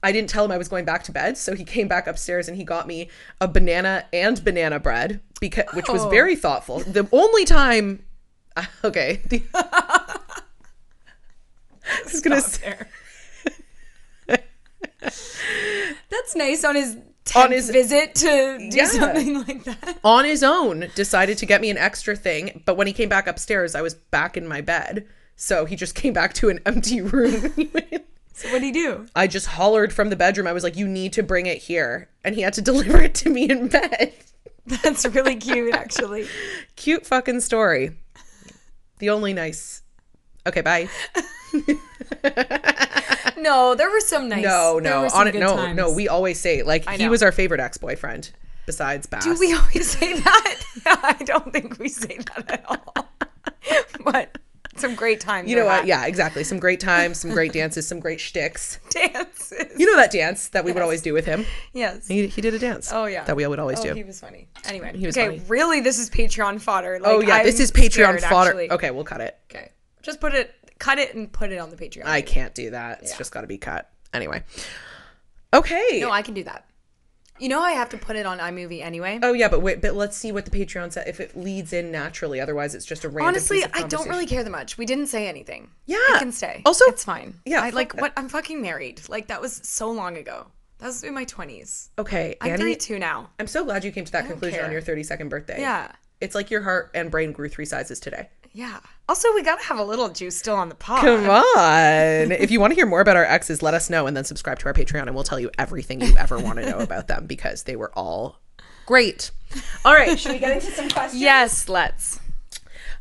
I didn't tell him I was going back to bed, so he came back upstairs and he got me a banana and banana bread, which was very thoughtful. The only time, okay. I was gonna say. That's nice on his 10th visit to do something like that. On his own, decided to get me an extra thing. But when he came back upstairs, I was back in my bed. So he just came back to an empty room. So what'd he do? I just hollered from the bedroom. I was like, you need to bring it here. And he had to deliver it to me in bed. That's really cute, actually. Cute fucking story. The only nice. Okay, bye. No, there were some nice. No. We always say like he was our favorite ex-boyfriend besides Bass. Do we always say that? I don't think we say that at all. But some great times. You know what? Yeah, exactly. Some great times, some great dances, some great shticks. Dances. You know that dance that we would always do with him? Yes. He did a dance. Oh yeah. That we would always do. He was funny. Anyway. He was funny. Really, this is Patreon fodder. This is Patreon fodder. Actually. Okay, we'll cut it. Okay. Just cut it and put it on the Patreon. I can't do that. It's just got to be cut. Anyway. Okay. No, I can do that. You know I have to put it on iMovie anyway. Oh yeah, but let's see what the Patreon said if it leads in naturally. Otherwise, it's just a random. Honestly, I don't really care that much. We didn't say anything. Yeah, it can stay. Also, it's fine. Yeah, what? I'm fucking married. Like that was so long ago. That was in my 20s. Okay, I'm 32 now. I'm so glad you came to that conclusion on your 32nd birthday. Yeah, it's like your heart and brain grew 3 sizes today. Yeah. Also, we gotta have a little juice still on the pod. Come on. If you want to hear more about our exes, let us know and then subscribe to our Patreon and we'll tell you everything you ever want to know about them because they were all great. All right. Should we get into some questions? Yes, let's.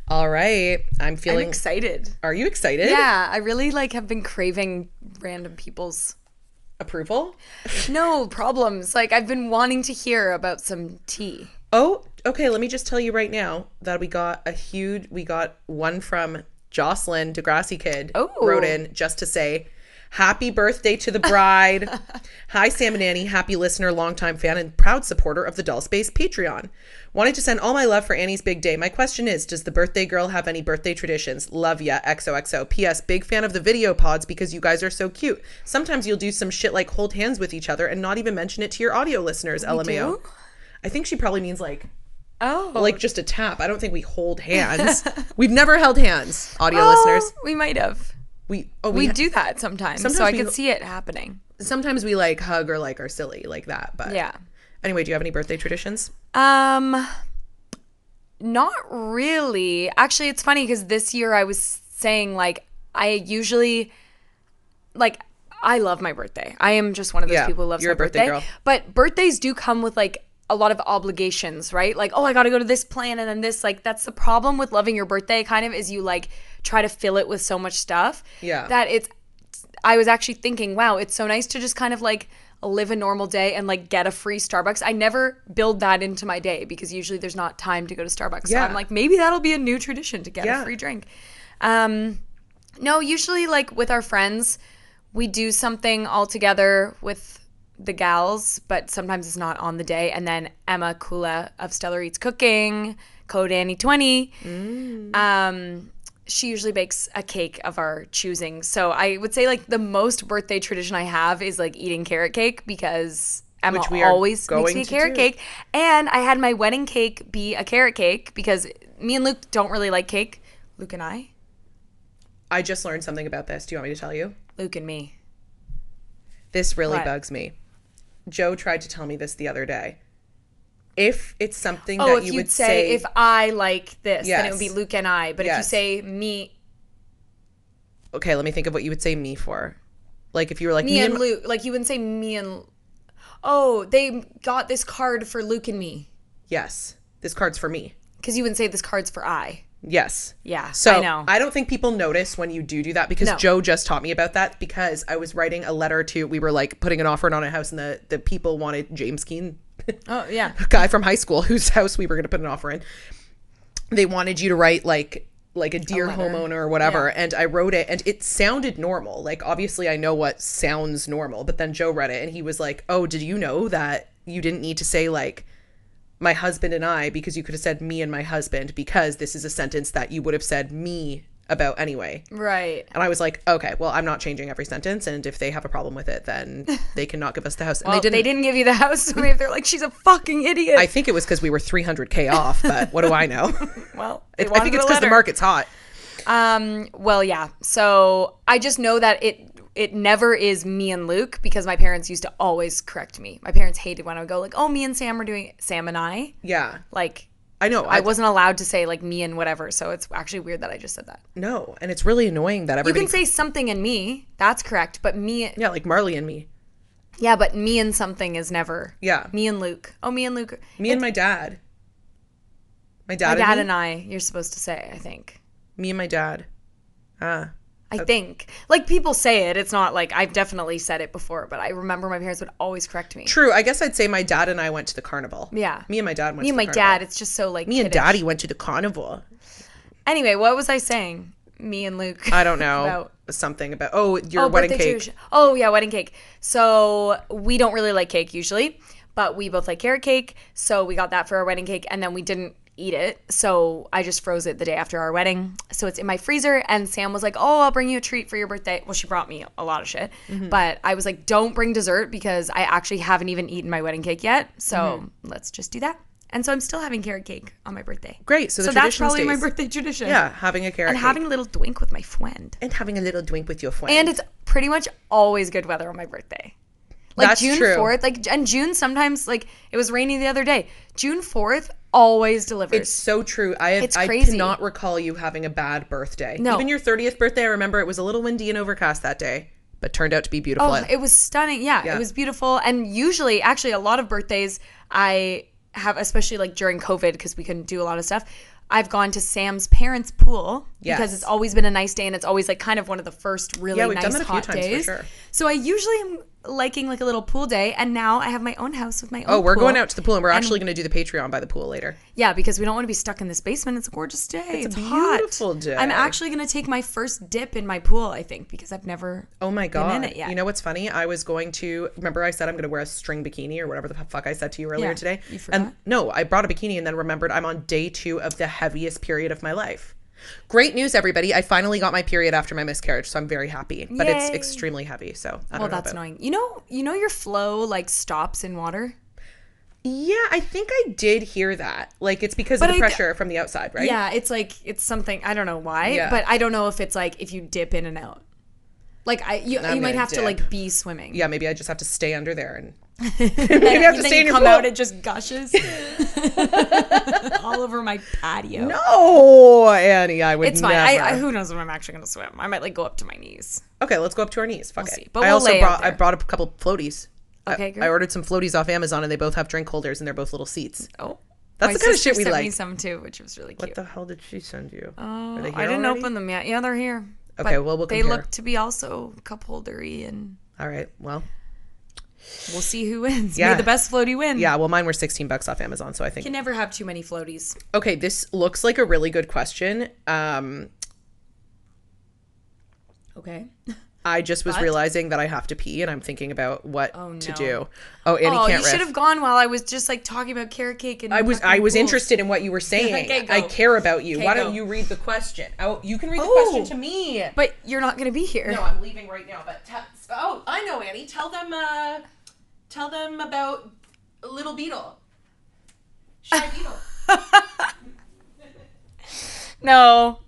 All right. I'm excited. Are you excited? Yeah. I really have been craving random people's approval. No problems. I've been wanting to hear about some tea. Oh, okay. Let me just tell you right now that we got one from Jocelyn Degrassi Kid wrote in just to say, happy birthday to the bride. Hi, Sam and Annie. Happy listener, longtime fan, and proud supporter of the Dollspace Patreon. Wanted to send all my love for Annie's big day. My question is, does the birthday girl have any birthday traditions? Love ya, XOXO. P.S. Big fan of the video pods because you guys are so cute. Sometimes you'll do some shit like hold hands with each other and not even mention it to your audio listeners, LMAO. I think she probably means just a tap. I don't think we hold hands. We've never held hands, audio listeners. We might have. We do that sometimes so I can see it happening. Sometimes we hug or are silly like that. But yeah. Anyway, do you have any birthday traditions? Not really. Actually, it's funny because this year I was saying I usually I love my birthday. I am just one of those people who loves you're my a birthday birthday. girl. But birthdays do come with like a lot of obligations, right? Like, oh, I got to go to this plan and then this. Like, that's the problem with loving your birthday kind of is you like try to fill it with so much stuff. Yeah. That I was actually thinking, wow, it's so nice to just kind of like live a normal day and like get a free Starbucks. I never build that into my day because usually there's not time to go to Starbucks. So I'm like, maybe that'll be a new tradition to get a free drink. No, usually like with our friends, we do something all together with the gals, but sometimes it's not on the day. And then Emma Kula of Stellar Eats Cooking, code Annie20. She usually bakes a cake of our choosing. So I would say like the most birthday tradition I have is like eating carrot cake because Emma always makes me a carrot cake. And I had my wedding cake be a carrot cake because me and Luke don't really like cake. Luke and I just learned something about this. Do you want me to tell you? Luke and me. This really bugs me. Joe tried to tell me this the other day. If it's something that you would say, if I like this, then it would be Luke and I. But if you say me, okay, let me think of what you would say me for. Like if you were like me and Luke, like you wouldn't say me and. Oh, they got this card for Luke and me. Yes, this card's for me. Because you wouldn't say this card's for I. Yes. Yeah, so I know. I don't think people notice when you do that because Joe just taught me about that because I was writing a letter to, we were like putting an offer in on a house and the people wanted James Keen. Oh, yeah. A guy from high school whose house we were going to put an offer in. They wanted you to write like a dear homeowner or whatever. Yeah. And I wrote it and it sounded normal. Like obviously I know what sounds normal, but then Joe read it and he was like, oh, did you know that you didn't need to say like my husband and I, because you could have said me and my husband, because this is a sentence that you would have said me about anyway. Right. And I was like, okay, well, I'm not changing every sentence. And if they have a problem with it, then they cannot give us the house. And well, they didn't give you the house. So maybe they're like, she's a fucking idiot. I think it was because we were $300K off, but what do I know? Well, I think it's because the market's hot. Well, yeah. So I just know that it never is me and Luke because my parents used to always correct me. My parents hated when I would go like, oh, me and Sam are doing Sam and I. Yeah. Like, I know. I wasn't allowed to say like me and whatever. So it's actually weird that I just said that. No. And it's really annoying that everybody. You can say something and me. That's correct. But me. Yeah. Like Marley and me. Yeah. But me and something is never. Yeah. Me and Luke. Oh, me and Luke. Me and my dad. My dad and I, you're supposed to say, I think. Me and my dad. I think. Like, people say it. It's not like I've definitely said it before, but I remember my parents would always correct me. True. I guess I'd say my dad and I went to the carnival. Yeah. Me and my dad went to the carnival. Me and my dad, it's just so like me and daddy went to the carnival. Anyway, what was I saying? Me and Luke. I don't know. Something about, your wedding cake. Oh, yeah, wedding cake. So we don't really like cake usually, but we both like carrot cake. So we got that for our wedding cake, and then we didn't eat it, so I just froze it the day after our wedding, so it's in my freezer. And Sam was like, oh, I'll bring you a treat for your birthday. Well, she brought me a lot of shit, but I was like, don't bring dessert because I actually haven't even eaten my wedding cake yet, so let's just do that. And so I'm still having carrot cake on my birthday. Great. So that's probably my birthday tradition. Yeah, having a carrot cake. And having a little drink with my friend. And having a little drink with your friend. And it's pretty much always good weather on my birthday. Like that's June true. 4th, like, and June sometimes, like, it was rainy the other day. June 4th always delivers. It's so true. I cannot recall you having a bad birthday. No. Even your 30th birthday, I remember it was a little windy and overcast that day, but turned out to be beautiful. Oh, it was stunning. Yeah, it was beautiful. And usually, actually, a lot of birthdays I have, especially like during COVID, because we couldn't do a lot of stuff, I've gone to Sam's parents' pool because it's always been a nice day, and it's always like kind of one of the first really we've nice done that a few hot times days. for sure. So I usually am liking like a little pool day, and now I have my own house with my own we're pool. going out to the pool, and we're actually going to do the Patreon by the pool later. Yeah, because we don't want to be stuck in this basement. It's a gorgeous day. It's a hot. beautiful day. I'm actually going to take my first dip in my pool, I think, because I've never been in it yet. You know what's funny? I was going to, remember I said I'm going to wear a string bikini or whatever the fuck I said to you earlier today? You forgot? And no, I brought a bikini and then remembered I'm on day 2 of the heaviest period of my life. Great news, everybody. I finally got my period after my miscarriage, so I'm very happy. But it's extremely heavy, so I don't know. Well, that's annoying. You know your flow like stops in water? Yeah, I think I did hear that. Like, it's because of the pressure from the outside, right? Yeah, it's like, it's something, I don't know why, but I don't know if it's like if you dip in and out. Like, you might have to like be swimming. Yeah, maybe I just have to stay under there and Maybe I have to stay in your come pool. out, it just gushes all over my patio. No, Annie, I would It's fine. never. Who knows when I'm actually going to swim? I might like go up to my knees. Okay, let's go up to our knees. Fuck We'll it. see. But I we'll lay out there. I brought a couple floaties. Okay, great. I ordered some floaties off Amazon, and they both have drink holders, and they're both little seats. Oh, That's my the kind of sister shit we sent like. me some too, which was really cute. What the hell did she send you? Oh, Are they here I didn't already? open them yet. Yeah, they're here. Okay, But well, we'll they compare. look to be also cup holdery, and All right, well. we'll see who wins. Yeah. May the best floaty win. Yeah, well, mine were $16 off Amazon, so I think. You can never have too many floaties. Okay, this looks like a really good question. Okay. I just was What? realizing that I have to pee, and I'm thinking about what Oh, to no. do. Oh, Annie Oh, can't you should riff. have gone while I was just like talking about carrot cake and I was fucking pools. interested in what you were saying. Okay, go. I care about you. Okay, Why go. don't you read the question? Oh, you can read the Oh. question to me. But you're not going to be here. No, I'm leaving right now. But oh, I know, Annie. Tell them about Little Beetle. Shy Beetle. No.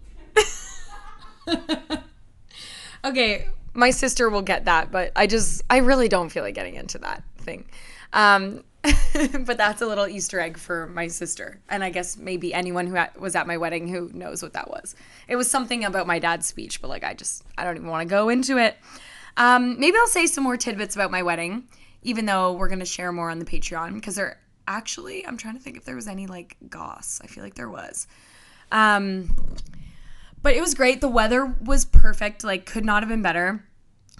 Okay, my sister will get that, but I really don't feel like getting into that thing. But that's a little Easter egg for my sister. And I guess maybe anyone who was at my wedding who knows what that was. It was something about my dad's speech, but like I don't even want to go into it. Maybe I'll say some more tidbits about my wedding, even though we're going to share more on the Patreon, because I'm trying to think if there was any like goss. I feel like there was. But it was great. The weather was perfect, like could not have been better.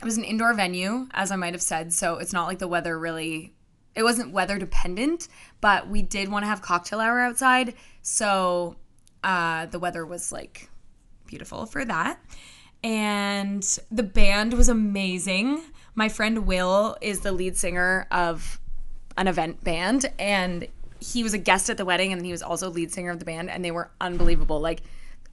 It was an indoor venue, as I might have said, so it's not like the weather it wasn't weather dependent, but we did want to have cocktail hour outside, so the weather was like beautiful for that. And the band was amazing. My friend Will is the lead singer of an event band, and he was a guest at the wedding, and he was also lead singer of the band, and they were unbelievable. Like,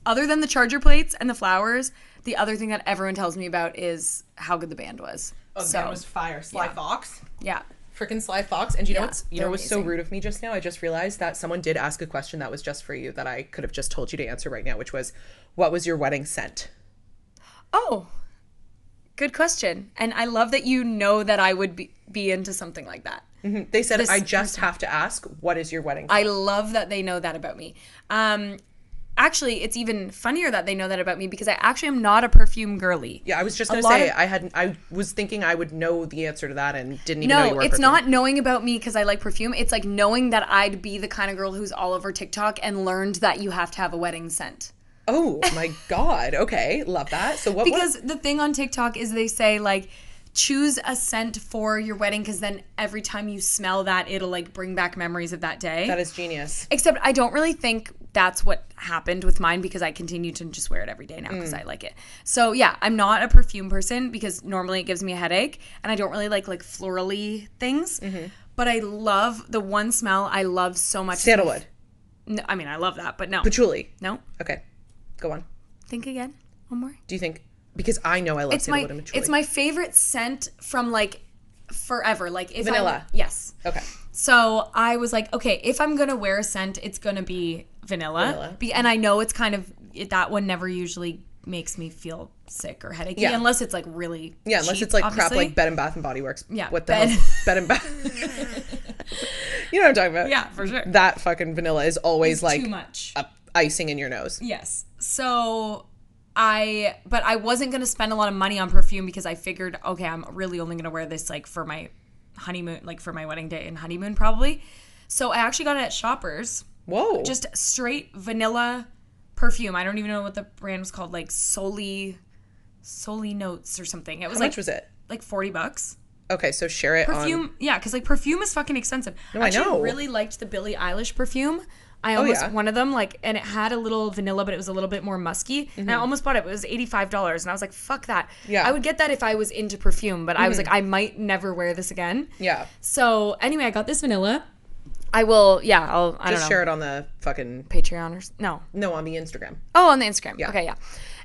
other than the charger plates and the flowers, the other thing that everyone tells me about is how good the band was. Oh, the band was fire. Sly Fox. Yeah. Freaking Sly Fox. And you know they're what's so amazing. rude of me just now? I just realized that someone did ask a question that was just for you that I could have just told you to answer right now, which was, what was your wedding scent? Oh, good question. And I love that you know that I would be into something like that. Mm-hmm. They said, I just have to ask, what is your wedding scent? I love that they know that about me. Actually, it's even funnier that they know that about me because I actually am not a perfume girly. Yeah, I was just going to say, I was thinking I would know the answer to that and didn't even know you were No, it's perfume. not knowing about me because I like perfume. It's like knowing that I'd be the kind of girl who's all over TikTok and learned that you have to have a wedding scent. Oh my God. Okay. Love that. So Because the thing on TikTok is they say like, choose a scent for your wedding because then every time you smell that, it'll like bring back memories of that day. That is genius. Except I don't really think that's what happened with mine because I continue to just wear it every day now because I like it. So yeah, I'm not a perfume person because normally it gives me a headache and I don't really like florally things. Mm-hmm. But I love the one smell I love so much. Sandalwood. No, I mean, I love that, but no. Patchouli. No. Okay. Go on. Think again. One more. Do you think? Because I know I love sandalwood and patchouli. It's my favorite scent from like forever. Like if Vanilla. Yes. Okay. So I was like, okay, if I'm gonna wear a scent, it's gonna be vanilla. And I know it's kind of that one never usually makes me feel sick or headachy unless it's like really unless cheap, it's like obviously. crap like Bed and Bath and Body Works. Yeah. What the hell? Bed and Bath. You know what I'm talking about? Yeah, for sure. That fucking vanilla is always It's like too much icing in your nose. Yes. So but I wasn't going to spend a lot of money on perfume because I figured, okay, I'm really only going to wear this like for my honeymoon, like for my wedding day and honeymoon probably. So I actually got it at Shoppers. Whoa. Just straight vanilla perfume. I don't even know what the brand was called, like Soli Notes or something. It was How much was it? Like $40. Okay, so share it Perfume, yeah, because like perfume is fucking expensive. No, I know. I really liked the Billie Eilish perfume. I almost one of them, like, and it had a little vanilla, but it was a little bit more musky. Mm-hmm. And I almost bought it. It was $85, and I was like, "Fuck that!" Yeah, I would get that if I was into perfume, but I was like, I might never wear this again. Yeah. So anyway, I got this vanilla. I will. Yeah, I don't know. Just share it on the fucking Patreon or no, on the Instagram. Oh, on the Instagram. Yeah. Okay, yeah.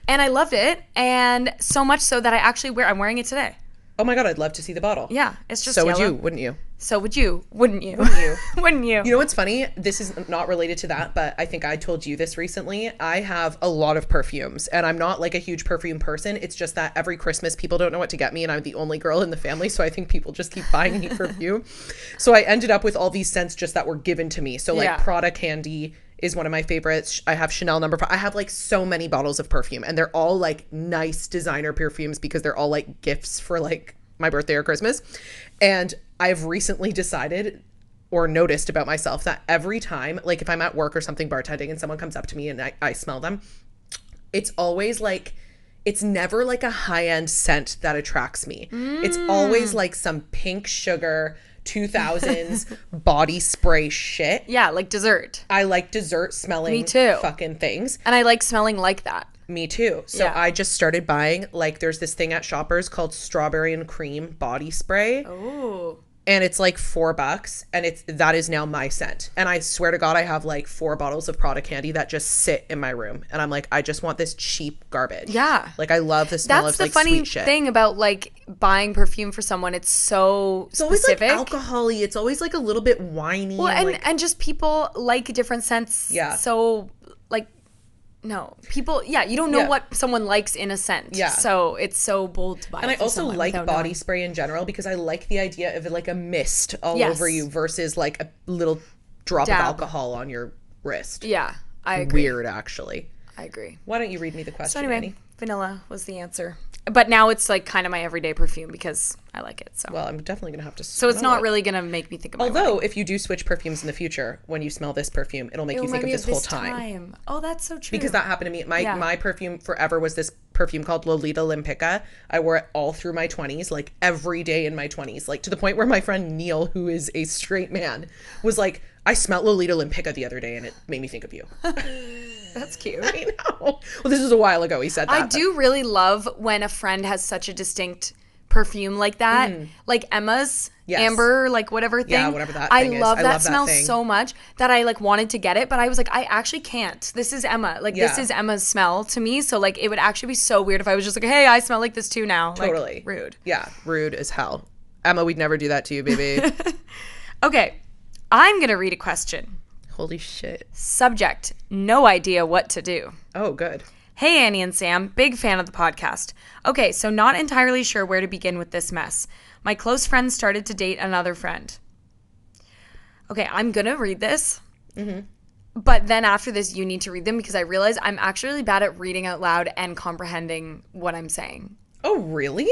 And I loved it, and so much so that I'm wearing it today. Oh my God, I'd love to see the bottle. Yeah, it's just so yellow. would you, wouldn't you? So would you, wouldn't you? Wouldn't you? Wouldn't you? You know what's funny? This is not related to that, but I think I told you this recently. I have a lot of perfumes, and I'm not like a huge perfume person. It's just that every Christmas people don't know what to get me, and I'm the only girl in the family, so I think people just keep buying me perfume. So I ended up with all these scents just that were given to me. So like Prada Candy is one of my favorites. I have Chanel No. 5. I have like so many bottles of perfume, and they're all like nice designer perfumes because they're all like gifts for like my birthday or Christmas. And I've recently decided or noticed about myself that every time, like if I'm at work or something bartending and someone comes up to me and I smell them, it's always like, it's never like a high-end scent that attracts me. It's always like some pink sugar 2000s body spray shit. Yeah, like dessert. I like dessert smelling Me too. fucking things. And I like smelling like that. Me too. So I just started buying, like, there's this thing at Shoppers called strawberry and cream body spray. Oh. And it's like $4, and that is now my scent. And I swear to God, I have like 4 bottles of Prada Candy that just sit in my room. And I'm like, I just want this cheap garbage. Yeah. Like, I love the smell of like sweet shit. That's the funny thing about like buying perfume for someone. It's so it's always specific. Like alcohol-y. It's always like a little bit winey. Well, and just people like different scents. Yeah. So like, no, people, you don't know what someone likes in a scent. Yeah. So it's so bold to buy. And I also like body spray in general because I like the idea of it like a mist all over you versus like a little drop of alcohol on your wrist. Yeah, I agree. Weird, actually. I agree. Why don't you read me the question, So anyway, Annie? vanilla was the answer. But now it's like kind of my everyday perfume because I like it. So well, I'm definitely gonna have to. So it's not really gonna make me think of. Although, if you do switch perfumes in the future, when you smell this perfume, it'll make you think of this whole time. Oh, that's so true. Because that happened to me. My perfume forever was this perfume called Lolita Limpica. I wore it all through my 20s, like every day in my 20s, like to the point where my friend Neil, who is a straight man, was like, "I smelled Lolita Limpica the other day, and it made me think of you." That's cute. I know. Well, this was a while ago he said that. I do really love when a friend has such a distinct perfume like that. Like Emma's Amber, like whatever thing. Yeah, whatever that thing is. I love that smell so much that I like wanted to get it, but I was like, I actually can't. This is Emma. Like this is Emma's smell to me. So like it would actually be so weird if I was just like, hey, I smell like this too now. Totally. Like, rude. Yeah, rude as hell. Emma, we'd never do that to you, baby. Okay. I'm going to read a question. Holy shit. Subject, no idea what to do. Oh, good. Hey, Annie and Sam, big fan of the podcast. Okay, so not entirely sure where to begin with this mess. My close friend started to date another friend. Okay, I'm going to read this. But then after this, you need to read them because I realize I'm actually really bad at reading out loud and comprehending what I'm saying. Oh, really?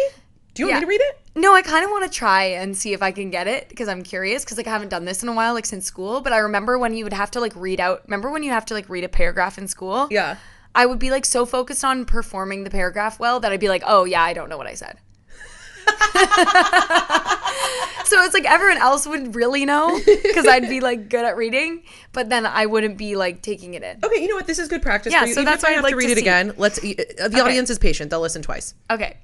Do you want me to read it? No, I kind of want to try and see if I can get it because I'm curious because like I haven't done this in a while, like since school. But I remember when you would have to like read out. Remember when you have to like read a paragraph in school? Yeah. I would be like so focused on performing the paragraph well that I'd be like, oh yeah, I don't know what I said. So it's like everyone else would really know because I'd be like good at reading, but then I wouldn't be like taking it in. Okay, you know what? This is good practice for you. So that's why I'd have like to read it again. The audience is patient. They'll listen twice. Okay.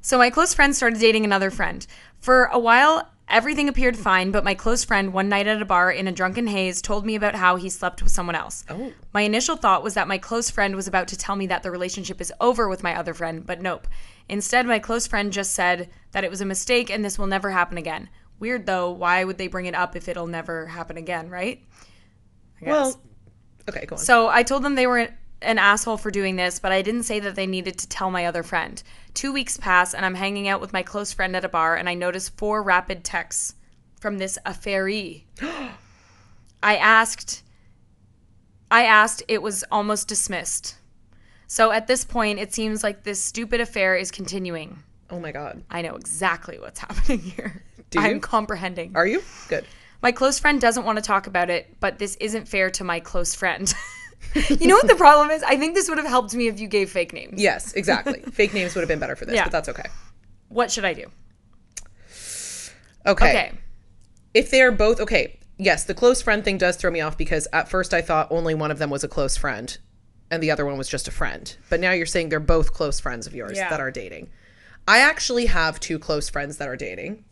So my close friend started dating another friend. For a while, everything appeared fine, but my close friend one night at a bar in a drunken haze told me about how he slept with someone else. Oh. My initial thought was that my close friend was about to tell me that the relationship is over with my other friend, but nope. Instead, my close friend just said that it was a mistake and this will never happen again. Weird though, why would they bring it up if it'll never happen again, right? I guess. Well, okay, go on. So I told them they were an asshole for doing this, but I didn't say that they needed to tell my other friend. 2 weeks pass and I'm hanging out with my close friend at a bar and I notice 4 rapid texts from this affairee. I asked, it was almost dismissed. So at this point, it seems like this stupid affair is continuing. Oh my God. I know exactly what's happening here. Do you? I'm comprehending. Are you? Good. My close friend doesn't want to talk about it, but this isn't fair to my close friend. You know what the problem is? I think this would have helped me if you gave fake names. Yes, exactly. Fake names would have been better for this, but that's okay. What should I do? Okay. If they're both, yes, the close friend thing does throw me off because at first I thought only one of them was a close friend and the other one was just a friend. But now you're saying they're both close friends of yours that are dating. I actually have 2 close friends that are dating.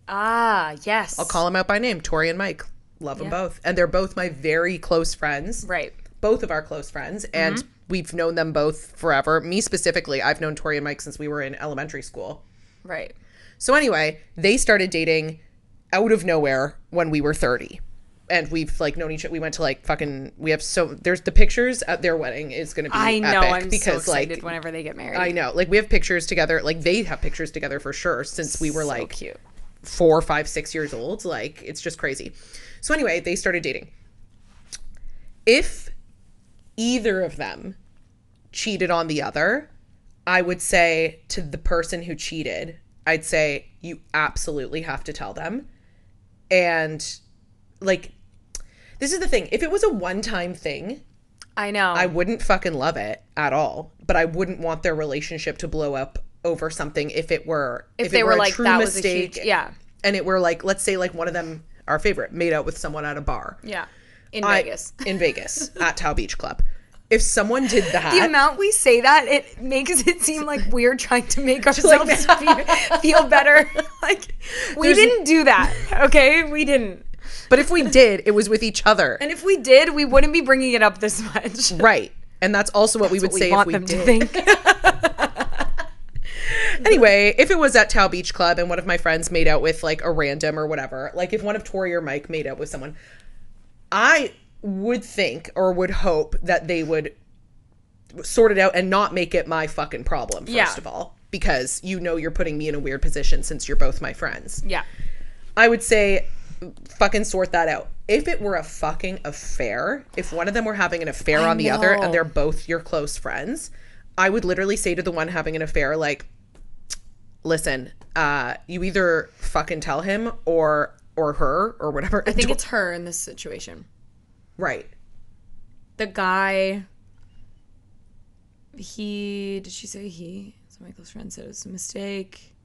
Ah, yes. I'll call them out by name, Tori and Mike. Love them both. And they're both my very close friends. Right. Both of our close friends. And we've known them both forever. Me specifically, I've known Tori and Mike since we were in elementary school. Right. So anyway, they started dating out of nowhere when we were 30. And we've like known each other. We went to like fucking, there's the pictures at their wedding is going to be I know, epic I'm because so excited like, whenever they get married. I know. Like we have pictures together. Like they have pictures together for sure since we were so like cute. 4, 5, 6 years old. Like it's just crazy. So anyway, they started dating. If either of them cheated on the other, I would say to the person who cheated, I'd say you absolutely have to tell them. And like, this is the thing. If it was a one-time thing, I know, I wouldn't fucking love it at all. But I wouldn't want their relationship to blow up over something if they were like, true that mistake, was a huge, and it were like, let's say like one of them, our favorite, made out with someone at a bar. Yeah. In Vegas at Tau Beach Club. If someone did that, the amount we say that, it makes it seem like we're trying to make ourselves feel better. Like we didn't do that. Okay, we didn't. But if we did, it was with each other. And if we did, we wouldn't be bringing it up this much. Right. And that's also what we would say if we did. To think. Anyway, if it was at Tau Beach Club and one of my friends made out with like a random or whatever, like if one of Tori or Mike made out with someone, I would think or would hope that they would sort it out and not make it my fucking problem, first of all. Because you know you're putting me in a weird position since you're both my friends. Yeah. I would say fucking sort that out. If it were a fucking affair, if one of them were having an affair on the other and they're both your close friends, I would literally say to the one having an affair, like, listen, you either fucking tell him or her or whatever. I think it's her in this situation. Right. The guy, did she say he? So my close friend said it was a mistake.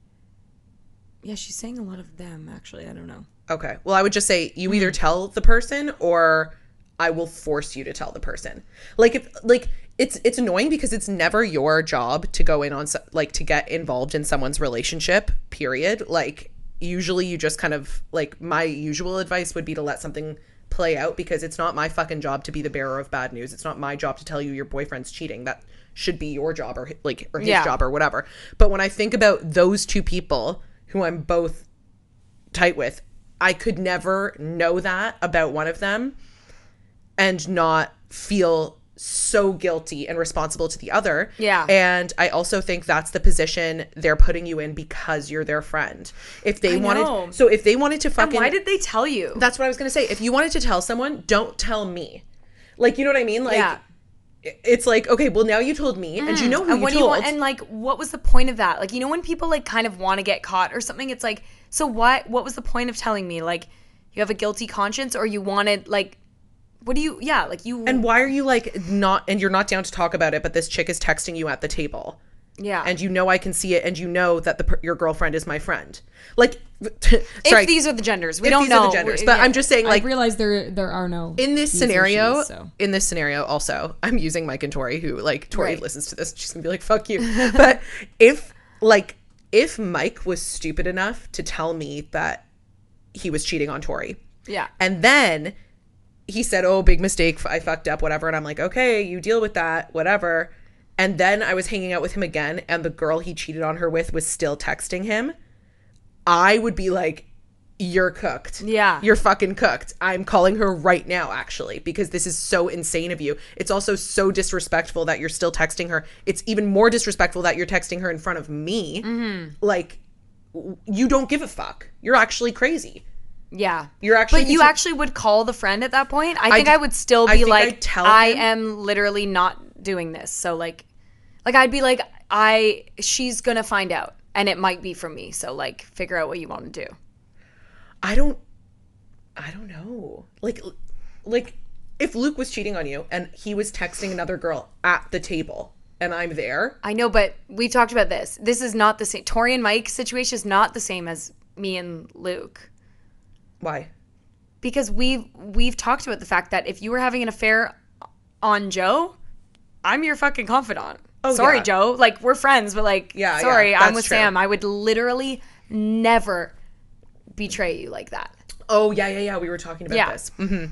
Yeah, she's saying a lot of them, actually. I don't know. Okay. Well, I would just say you either tell the person or I will force you to tell the person. It's annoying because it's never your job to go in on to get involved in someone's relationship, period. Like usually you just kind of like, my usual advice would be to let something play out because it's not my fucking job to be the bearer of bad news. It's not my job to tell you your boyfriend's cheating. That should be your job or his job or whatever. But when I think about those two people who I'm both tight with, I could never know that about one of them and not feel so guilty and responsible to the other. Yeah. And I also think that's the position they're putting you in because you're their friend. If they wanted to fucking... And why did they tell you? That's what I was going to say. If you wanted to tell someone, don't tell me. Like, you know what I mean? Like, it's like, okay, well, now you told me and you know who you told. And like, what was the point of that? Like, you know, when people like kind of want to get caught or something, it's like, so what was the point of telling me? Like, you have a guilty conscience or you wanted like... What do you, And why are you like not, and you're not down to talk about it, but this chick is texting you at the table. Yeah. And you know I can see it and you know that your girlfriend is my friend. Like, sorry. If these are the genders. We don't know. But I'm just saying, like. I realize there are no. In this scenario, also, I'm using Mike and Tori, who, like, Tori listens to this. She's going to be like, fuck you. But if Mike was stupid enough to tell me that he was cheating on Tori. Yeah. And then he said, oh, big mistake, I fucked up, whatever. And I'm like, okay, you deal with that, whatever. And then I was hanging out with him again, and the girl he cheated on her with was still texting him. I would be like, you're cooked. Yeah. You're fucking cooked. I'm calling her right now, actually, because this is so insane of you. It's also so disrespectful that you're still texting her. It's even more disrespectful that you're texting her in front of me. Mm-hmm. Like, you don't give a fuck. You're actually crazy. Yeah. You're actually... But you actually would call the friend at that point? I think I would still be like, I am literally not doing this. So like I'd be like, she's going to find out and it might be from me. So like, figure out what you want to do. I don't know. Like if Luke was cheating on you and he was texting another girl at the table and I'm there. I know, but we talked about this. This is not the same. Tori and Mike's situation is not the same as me and Luke. Why? Because we've talked about the fact that if you were having an affair on Joe, I'm your fucking confidant. Oh, sorry, Joe. Like, we're friends, but like, sorry, I'm with Sam. I would literally never betray you like that. Oh, yeah. We were talking about this. Mm-hmm.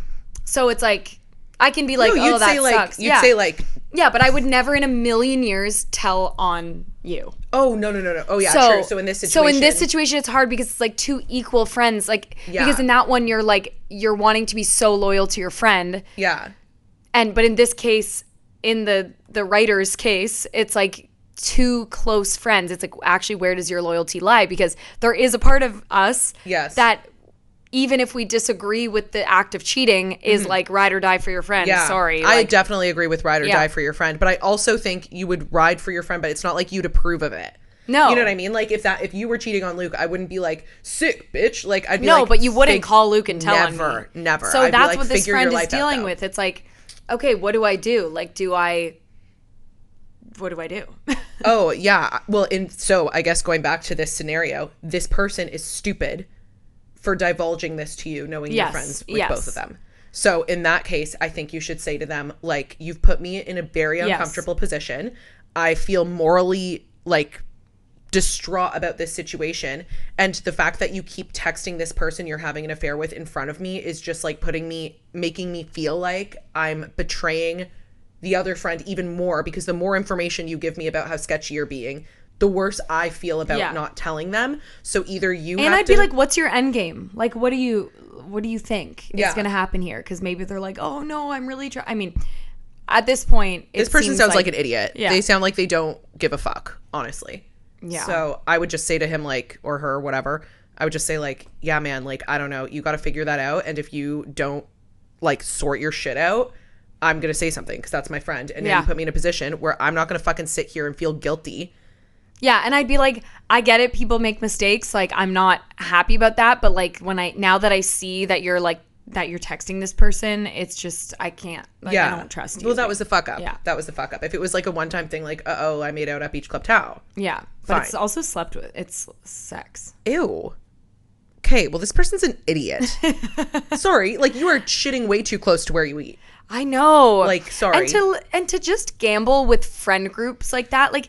So it's like, I can be like, no, that sucks. You'd say like, Yeah, but I would never in a million years tell on you. Oh, no. Oh, yeah, true. So in this situation, it's hard because it's like two equal friends. Like, because in that one, you're like, you're wanting to be so loyal to your friend. Yeah. But in this case, in the writer's case, it's like two close friends. It's like, actually, where does your loyalty lie? Because there is a part of us that even if we disagree with the act of cheating is like ride or die for your friend. Yeah. Sorry. I definitely agree with ride or die for your friend. But I also think you would ride for your friend, but it's not like you'd approve of it. No. You know what I mean? Like if you were cheating on Luke, I wouldn't be like, sick, bitch. Like I'd be like, no, but you wouldn't call Luke and tell on me. Never. So that's like, what this friend is dealing with. It's like, okay, what do I do? Like, what do I do? Oh, yeah. Well, so I guess going back to this scenario, this person is stupid for divulging this to you, knowing you're friends with both of them. So in that case, I think you should say to them, like, you've put me in a very uncomfortable position. I feel morally, like, distraught about this situation. And the fact that you keep texting this person you're having an affair with in front of me is just, like, making me feel like I'm betraying the other friend even more, because the more information you give me about how sketchy you're being, the worse I feel about not telling them. So either you and I'd be like, what's your end game? Like, what do you think is going to happen here? Because maybe they're like, oh no, I'm really trying. I mean, at this point, this person sounds like an idiot. Yeah. They sound like they don't give a fuck, honestly. Yeah. So I would just say to him, like, or her, whatever, I would just say, like, yeah, man, like, I don't know, you got to figure that out. And if you don't, like, sort your shit out, I'm going to say something because that's my friend. And now you put me in a position where I'm not going to fucking sit here and feel guilty. Yeah, and I'd be like, I get it, people make mistakes. Like, I'm not happy about that, but like now that I see that you're texting this person, it's just I can't. Like, I don't trust you. Well, that was the fuck up. Yeah. That was the fuck up. If it was like a one-time thing, like, I made out at Beach Club Tao. Yeah. But it's also slept with. It's sex. Ew. Okay, well, this person's an idiot. Sorry, like, you are shitting way too close to where you eat. I know. Like, sorry. And to just gamble with friend groups like that, like,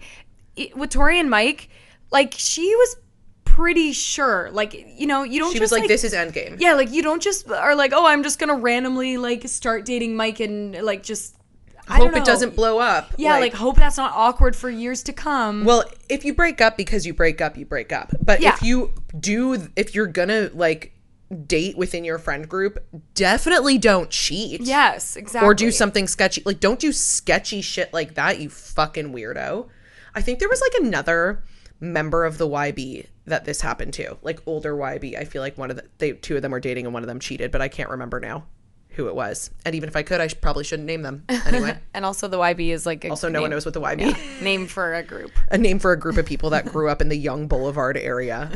with Tori and Mike, like, she was pretty sure, like, you know, you don't she just was like this is endgame. Yeah, like, you don't just are like, oh, I'm just gonna randomly like start dating Mike and like just hope it doesn't blow up. Yeah, like hope that's not awkward for years to come. Well, if you break up because you break up, you break up. But if you're gonna like date within your friend group, definitely don't cheat. Yes, exactly. Or do something sketchy. Like, don't do sketchy shit like that, you fucking weirdo. I think there was like another member of the YB that this happened to, like older YB. I feel like two of them were dating and one of them cheated, but I can't remember now who it was. And even if I could, I probably shouldn't name them anyway. And also the YB is like also no one knows what the YB name for a group. A name for a group of people that grew up in the Young Boulevard area.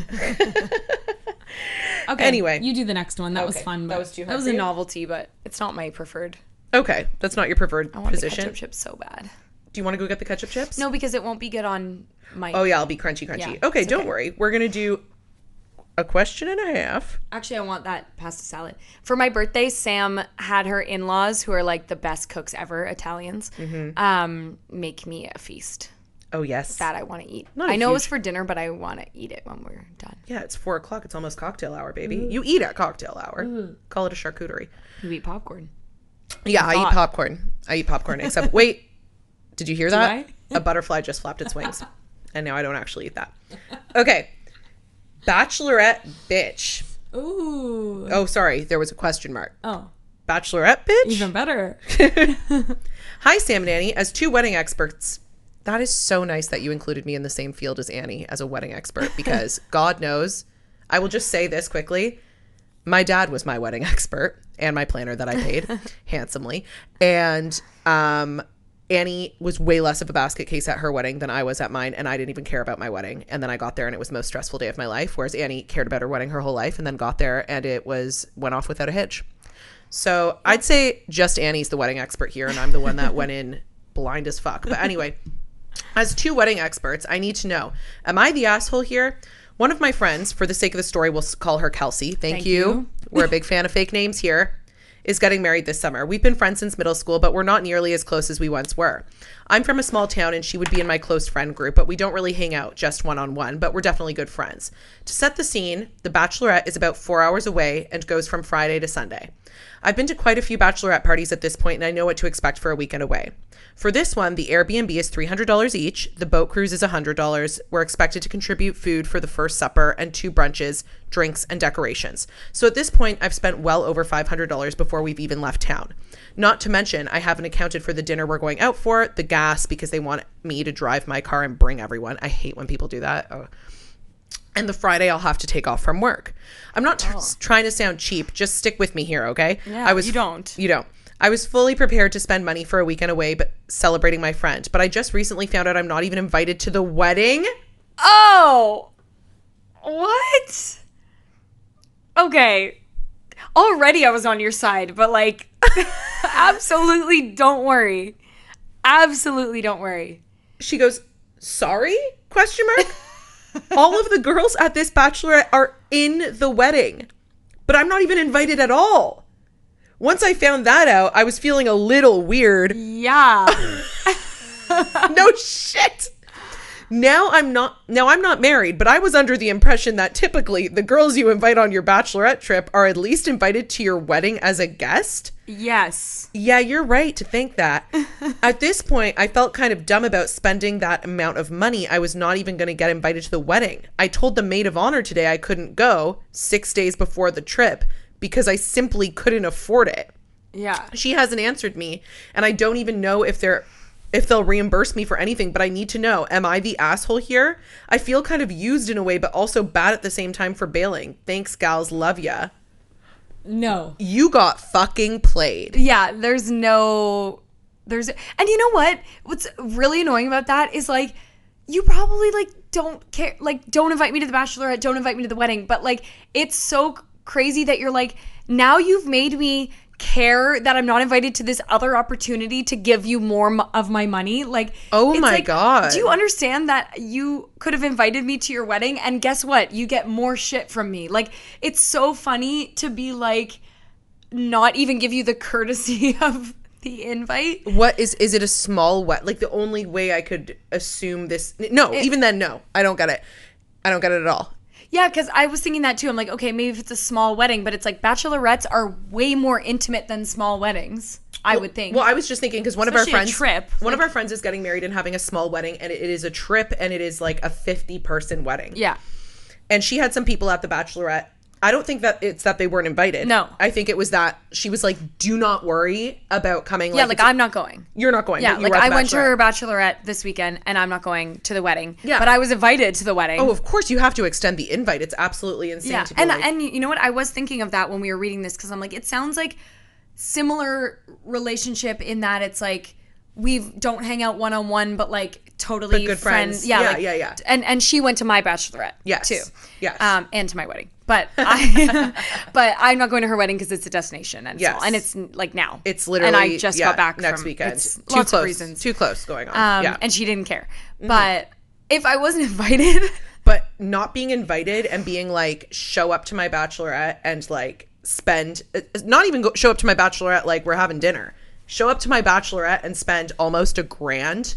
Okay. Anyway, you do the next one. That was fun. That was too hard. That was a novelty, but it's not my preferred. Okay, that's not your preferred position. I want the ketchup chips so bad. Do you want to go get the ketchup chips? No, because it won't be good on my... Oh, yeah, I'll be crunchy. Yeah, okay, don't worry. We're going to do a question and a half. Actually, I want that pasta salad. For my birthday, Sam had her in-laws, who are like the best cooks ever, Italians, make me a feast. Oh, yes. That I want to eat. I know it was for dinner, but I want to eat it when we're done. Yeah, it's 4 o'clock. It's almost cocktail hour, baby. You eat at cocktail hour. Call it a charcuterie. You eat popcorn. Yeah, I eat popcorn. Except, wait. Did you hear that? A butterfly just flapped its wings. And now I don't actually eat that. Okay. Bachelorette bitch. Ooh. Oh, sorry. There was a question mark. Oh. Bachelorette bitch? Even better. Hi, Sam and Annie. As two wedding experts, that is so nice that you included me in the same field as Annie as a wedding expert, because God knows, I will just say this quickly. My dad was my wedding expert and my planner that I paid handsomely. And Annie was way less of a basket case at her wedding than I was at mine, and I didn't even care about my wedding. And then I got there and it was the most stressful day of my life, whereas Annie cared about her wedding her whole life and then got there and it went off without a hitch. So I'd say just Annie's the wedding expert here, and I'm the one that went in blind as fuck. But anyway, as two wedding experts, I need to know, am I the asshole here? One of my friends, for the sake of the story, we'll call her Kelsey. Thank you. We're a big fan of fake names here. Is getting married this summer. We've been friends since middle school, but we're not nearly as close as we once were. I'm from a small town and she would be in my close friend group, but we don't really hang out just one-on-one, but we're definitely good friends. To set the scene, the Bachelorette is about 4 hours away and goes from Friday to Sunday. I've been to quite a few Bachelorette parties at this point and I know what to expect for a weekend away. For this one, the Airbnb is $300 each. The boat cruise is $100. We're expected to contribute food for the first supper and 2 brunches, drinks, and decorations. So at this point, I've spent well over $500 before we've even left town. Not to mention, I haven't accounted for the dinner we're going out for, the gas, because they want me to drive my car and bring everyone. I hate when people do that. Oh. And the Friday I'll have to take off from work. I'm not trying to sound cheap. Just stick with me here, okay? Yeah, you don't. You don't. I was fully prepared to spend money for a weekend away, but celebrating my friend. But I just recently found out I'm not even invited to the wedding. Oh, what? Okay. Already I was on your side, but like, absolutely don't worry. Absolutely don't worry. She goes, sorry? Question mark. All of the girls at this Bachelorette are in the wedding, but I'm not even invited at all. Once I found that out, I was feeling a little weird. Yeah. No shit. Now I'm not married, but I was under the impression that typically the girls you invite on your Bachelorette trip are at least invited to your wedding as a guest. Yes. Yeah, you're right to think that. At this point, I felt kind of dumb about spending that amount of money. I was not even going to get invited to the wedding. I told the maid of honor today I couldn't go 6 days before the trip because I simply couldn't afford it. Yeah. She hasn't answered me, and I don't even know if they'll reimburse me for anything, but I need to know, am I the asshole here? I feel kind of used in a way, but also bad at the same time for bailing. Thanks, gals. Love ya. No. You got fucking played. Yeah, and you know what? What's really annoying about that is like, you probably like don't care, like don't invite me to the Bachelorette, don't invite me to the wedding, but like it's so crazy that you're like, now you've made me care that I'm not invited to this other opportunity to give you more of my money. Like, oh my God. Do you understand that you could have invited me to your wedding and guess what? You get more shit from me. Like, it's so funny to be like, not even give you the courtesy of the invite. What is it a small wet? Like the only way I could assume this. No, even then, no, I don't get it. I don't get it at all. Yeah, because I was thinking that too. I'm like, okay, maybe if it's a small wedding, but it's like bachelorettes are way more intimate than small weddings, I would think. Well, I was just thinking because one of our friends is getting married and having a small wedding, and it is a trip, and it is like a 50-person wedding. Yeah. And she had some people at the Bachelorette. I don't think that it's that they weren't invited. No. I think it was that she was like, do not worry about coming. Yeah, like I'm not going. You're not going. Yeah, like I went to her Bachelorette this weekend and I'm not going to the wedding. Yeah. But I was invited to the wedding. Oh, of course you have to extend the invite. It's absolutely insane to be and you know what? I was thinking of that when we were reading this because I'm like, it sounds like similar relationship in that it's like we don't hang out one-on-one, but like totally good friends. Yeah. And she went to my Bachelorette too. Yes. And to my wedding. But I'm not going to her wedding because it's a destination and and it's like now. It's literally and I just got back next from, weekend. It's too lots close. of reasons. Too close going on. And she didn't care. Mm-hmm. But if I wasn't invited, but not being invited and being like show up to my Bachelorette and like spend not even show up to my Bachelorette like we're having dinner. Show up to my Bachelorette and spend almost $1,000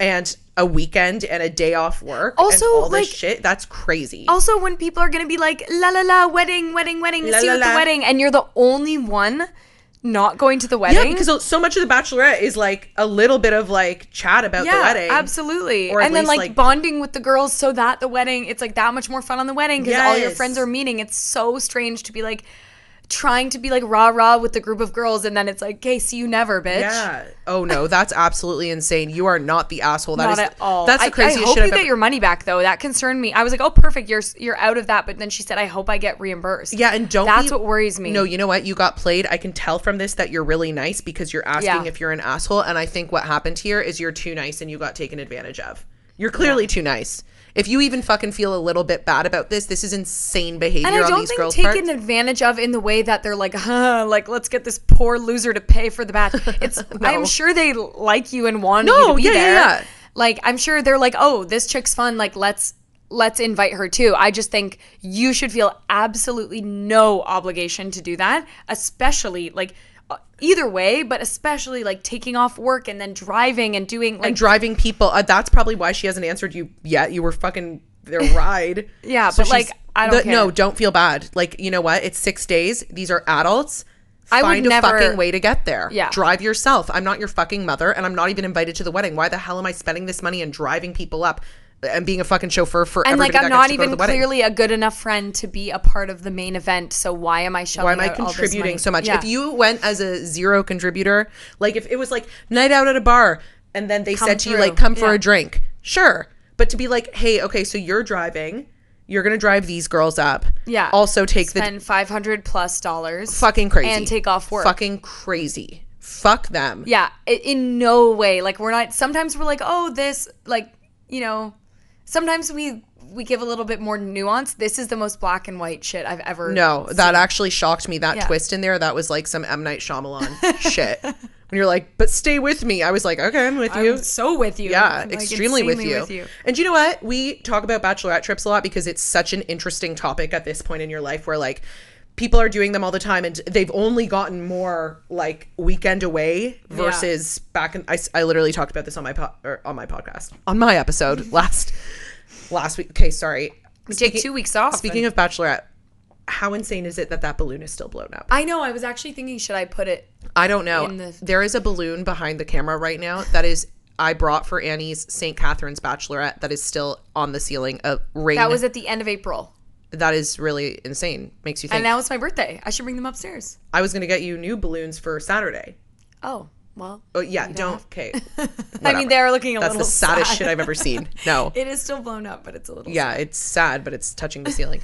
and a weekend and a day off work. Also, and all this like, shit, that's crazy. Also, when people are gonna be like, la la la, wedding, see you at the wedding, and you're the only one not going to the wedding. Yeah, because so much of the Bachelorette is like a little bit of like chat about the wedding. Absolutely. Or and then like bonding with the girls so that the wedding, it's like that much more fun on the wedding because all your friends are meeting. It's so strange to be like trying to be like rah-rah with the group of girls and then it's like, okay, see you never, bitch. Yeah. Oh no, that's absolutely insane. You are not the asshole. That not is at all. That's the craziest shit. I hope you get your money back though. That concerned me. I was like, oh perfect, you're out of that. But then she said, I hope I get reimbursed. Yeah, and that's what worries me. No, you know what? You got played. I can tell from this that you're really nice because you're asking if you're an asshole. And I think what happened here is you're too nice and you got taken advantage of. You're clearly too nice. If you even fucking feel a little bit bad about this is insane behavior on these girls' parts. And I don't think taken advantage of in the way that they're like, like let's get this poor loser to pay for the bath. It's I'm sure they like you and want you to be there. Yeah. Like I'm sure they're like, oh, this chick's fun. Like let's invite her too. I just think you should feel absolutely no obligation to do that, especially like either way, but especially like taking off work and then driving and doing like. And driving people. That's probably why she hasn't answered you yet. You were fucking their ride. Yeah, so but like, I don't care. No, don't feel bad. Like, you know what? It's 6 days. These are adults. Find a fucking way to get there. Yeah. Drive yourself. I'm not your fucking mother, and I'm not even invited to the wedding. Why the hell am I spending this money and driving people up and being a fucking chauffeur for everybody And like, I'm not to go to even the clearly a good enough friend to be a part of the main event. So why am I shelling Why am I out contributing all this money? so much? Yeah. If you went as a zero contributor, like if it was like night out at a bar and then they said to you like, come for a drink. Sure. But to be like, hey, okay, so you're driving. You're going to drive these girls up. Yeah. Also spend $500+ fucking crazy. And take off work. Fucking crazy. Fuck them. Yeah. In no way. Like, we're not, sometimes we're like, oh, this, like, you know, sometimes we give a little bit more nuance. This is the most black and white shit I've ever seen. That actually shocked me. That twist in there, that was like some M. Night Shyamalan shit. When you're like, but stay with me. I was like, okay, I'm with you. I'm so with you. Yeah, like, extremely with you. And you know what? We talk about bachelorette trips a lot because it's such an interesting topic at this point in your life where like people are doing them all the time and they've only gotten more like weekend away versus back in, I literally talked about this on my podcast, on my episode last week. Okay, sorry. We take 2 weeks off. Speaking of bachelorette, how insane is it that balloon is still blown up? I know. I was actually thinking, should I put it? I don't know. There is a balloon behind the camera right now that is I brought for Annie's St. Catherine's Bachelorette that is still on the ceiling. That was at the end of April. That is really insane. Makes you think. And now it's my birthday. I should bring them upstairs. I was going to get you new balloons for Saturday. Oh, well. Oh, yeah. Don't. Okay. I mean, they're looking a little That's the saddest shit I've ever seen. No. It is still blown up, but it's a little sad. It's sad, but it's touching the ceiling.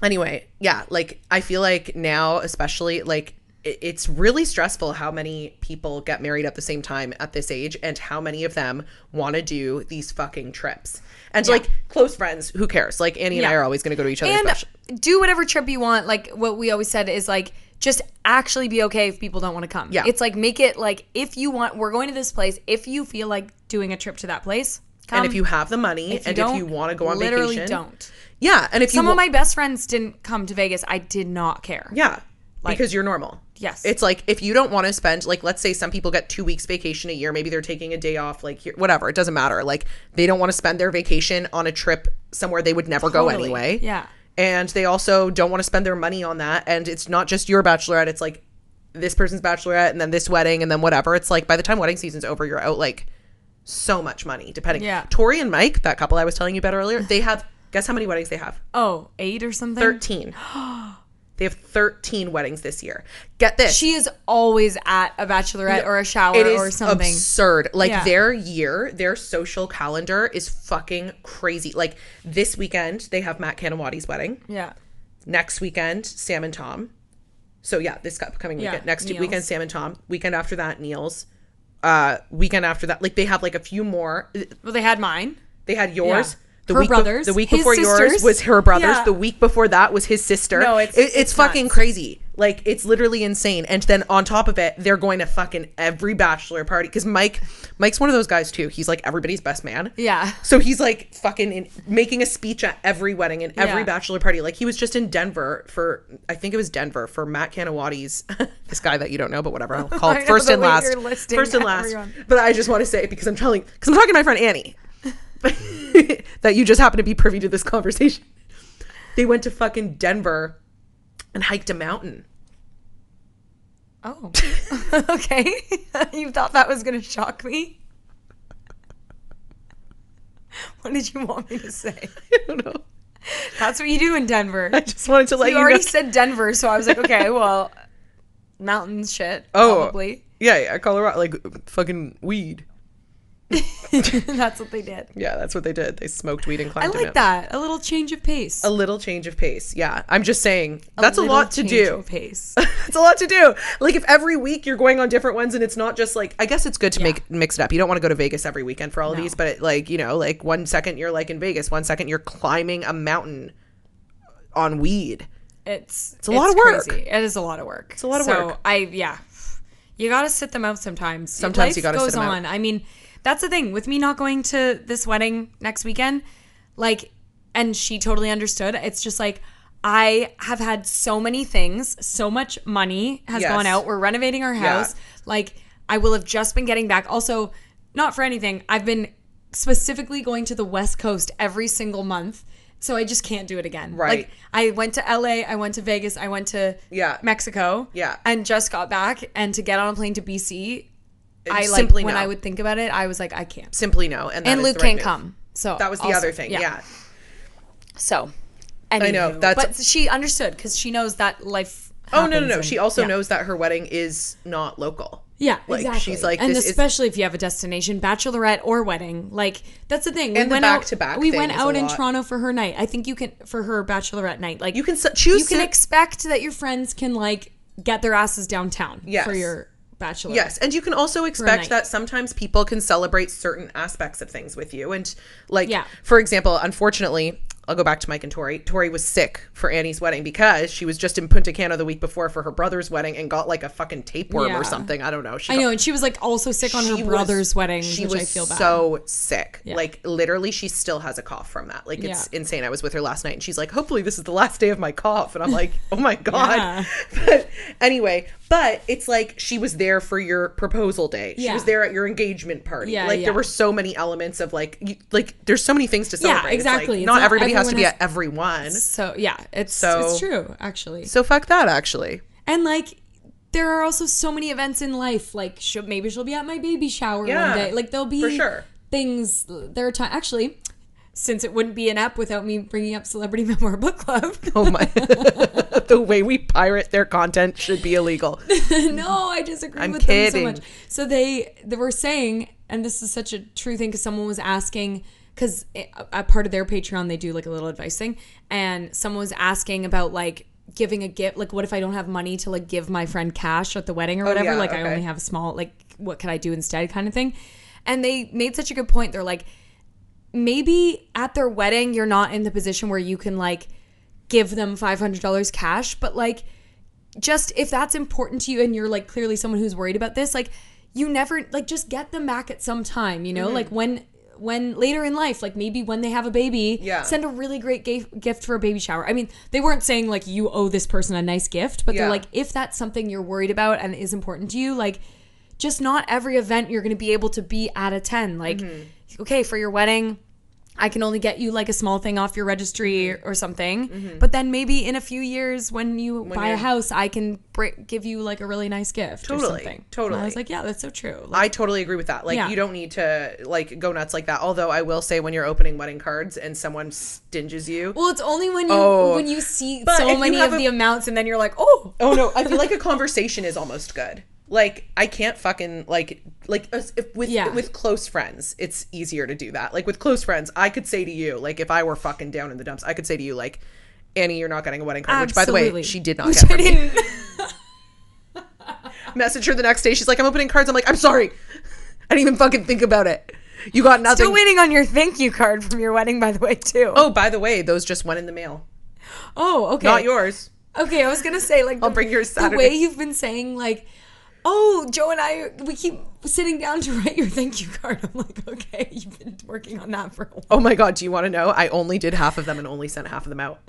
Anyway, yeah, like I feel like now, especially like it's really stressful how many people get married at the same time at this age and how many of them want to do these fucking trips. And like close friends, who cares? Like Annie and I are always going to go to each other's and do whatever trip you want. Like what we always said is like, just actually be okay if people don't want to come. Yeah. It's like, make it like, if you want, we're going to this place. If you feel like doing a trip to that place, come. And if you have the money and if you want to go on literally vacation. don't. Yeah. And if some of my best friends didn't come to Vegas, I did not care. Yeah. Because you're normal. Yes. It's like, if you don't want to spend, like, let's say some people get 2 weeks vacation a year. Maybe they're taking a day off, like, here, whatever. It doesn't matter. Like, they don't want to spend their vacation on a trip somewhere they would never go anyway. Yeah. And they also don't want to spend their money on that. And it's not just your bachelorette. It's like this person's bachelorette and then this wedding and then whatever. It's like by the time wedding season's over, you're out like so much money, depending. Yeah. Tori and Mike, that couple I was telling you about earlier, they have, guess how many weddings they have? Oh, 8 or something? 13. They have 13 weddings this year. Get this. She is always at a bachelorette or a shower or something. It is absurd. Like their social calendar is fucking crazy. Like this weekend, they have Matt Kanawati's wedding. Yeah. Next weekend, Sam and Tom. So yeah, this upcoming weekend. Next weekend, Sam and Tom. Weekend after that, Neil's. Weekend after that, like they have like a few more. Well, they had mine. They had yours. Yeah. Her brothers. The week before yours was her brothers. Yeah. The week before that was his sister. No, it's fucking crazy. Like, it's literally insane. And then on top of it, they're going to fucking every bachelor party. Because Mike's one of those guys, too. He's like everybody's best man. Yeah. So he's like fucking making a speech at every wedding and every bachelor party. Like, he was just in Denver for Matt Kanawati's, this guy that you don't know, but whatever. I'll call it first and last. First and last. But I just want to say, because I'm talking to my friend Annie. That you just happen to be privy to this conversation. They went to fucking Denver and hiked a mountain. Oh. Okay. You thought that was going to shock me? What did you want me to say? I don't know. That's what you do in Denver. I just wanted to let you know. You already said Denver, so I was like, okay, well, mountains shit, probably. Yeah, Colorado, like fucking weed. That's what they did. Yeah, that's what they did. They smoked weed and climbed I like that. A little change of pace. A little change of pace. Yeah. I'm just saying that's a lot to do. Pace. It's a lot to do. Like if every week you're going on different ones and it's not just like, I guess it's good to mix it up. You don't want to go to Vegas every weekend for all of these, but like, you know, like 1 second you're like in Vegas, 1 second you're climbing a mountain on weed. It's a lot of work. Crazy. It is a lot of work. It's a lot of work. You got to sit them out sometimes. Sometimes you got to sit them out. I mean, that's the thing with me not going to this wedding next weekend, like, and she totally understood. It's just like, I have had so many things. So much money has gone out. We're renovating our house. Like, I will have just been getting back. Also, not for anything, I've been specifically going to the West Coast every single month. So I just can't do it again. Right. Like, I went to LA, I went to Vegas, I went to Mexico. Yeah. And just got back. And to get on a plane to BC, when I would think about it, I was like, I can't. Simply no. And Luke can't come. So that was the other thing. Yeah. So, anywho, I know. But she understood because she knows that life no. She also knows that her wedding is not local. Yeah, like, exactly. She's like, and especially if you have a destination, bachelorette or wedding, like that's the thing. And the back-to-back. We went out in Toronto for her night. I think you can for her bachelorette night. Like you can choose. You can expect that your friends can like get their asses downtown for your bachelorette. Yes, and you can also expect that sometimes people can celebrate certain aspects of things with you. And like, for example, unfortunately, I'll go back to Mike and Tori. Tori was sick for Annie's wedding because she was just in Punta Cana the week before for her brother's wedding and got like a fucking tapeworm or something. I don't know. I know, and she was like also sick on her brother's wedding, which I feel bad. So sick. Yeah. Like literally she still has a cough from that. Like it's insane. I was with her last night and she's like, hopefully this is the last day of my cough. And I'm like, oh my God. But anyway, but it's like she was there for your proposal day. She was there at your engagement party. There were so many elements of like there's so many things to celebrate. Yeah, exactly. Like, not everybody has to be at every one. So it's true actually. So fuck that actually. And like there are also so many events in life. Like maybe she'll be at my baby shower one day. Like there'll be for sure things. There are times actually. Since it wouldn't be an app without me bringing up Celebrity Memoir Book Club. Oh my. The way we pirate their content should be illegal. No, I disagree with them so much. So they were saying, and this is such a true thing because someone was asking, because a part of their Patreon, they do like a little advice thing. And someone was asking about like giving a gift. Like what if I don't have money to like give my friend cash at the wedding or whatever? I only have a small, like what could I do instead kind of thing. And they made such a good point. They're like, maybe at their wedding, you're not in the position where you can like give them $500 cash, but like just if that's important to you and you're like clearly someone who's worried about this, like you never like just get them back at some time, you know, like when later in life, like maybe when they have a baby, send a really great gift for a baby shower. I mean, they weren't saying like you owe this person a nice gift, but they're like, if that's something you're worried about and is important to you, like just not every event you're going to be able to be at attend. Like, okay, for your wedding, I can only get you like a small thing off your registry or something. But then maybe in a few years when you buy a house, I can give you like a really nice gift or something. Totally. And I was like, yeah, that's so true. Like, I totally agree with that. Like you don't need to like go nuts like that. Although I will say when you're opening wedding cards and someone stinges you. Well, it's only when you see so many of the amounts and then you're like, oh no, I feel like a conversation is almost good. Like I can't fucking with close friends, it's easier to do that. Like with close friends, I could say to you, like if I were fucking down in the dumps, I could say to you, like, Annie, you're not getting a wedding card. Absolutely. Which, by the way, she did not get from me. Message her the next day. She's like, I'm opening cards. I'm like, I'm sorry. I didn't even fucking think about it. You got nothing. Still waiting on your thank you card from your wedding, by the way, too. Oh, by the way, those just went in the mail. Oh, okay. Not yours. Okay, I was gonna say like I'll bring yours Saturday. The way you've been saying like, oh, Joe and I, we keep sitting down to write your thank you card. I'm like, okay, you've been working on that for a while. Oh my God, do you want to know? I only did half of them and only sent half of them out.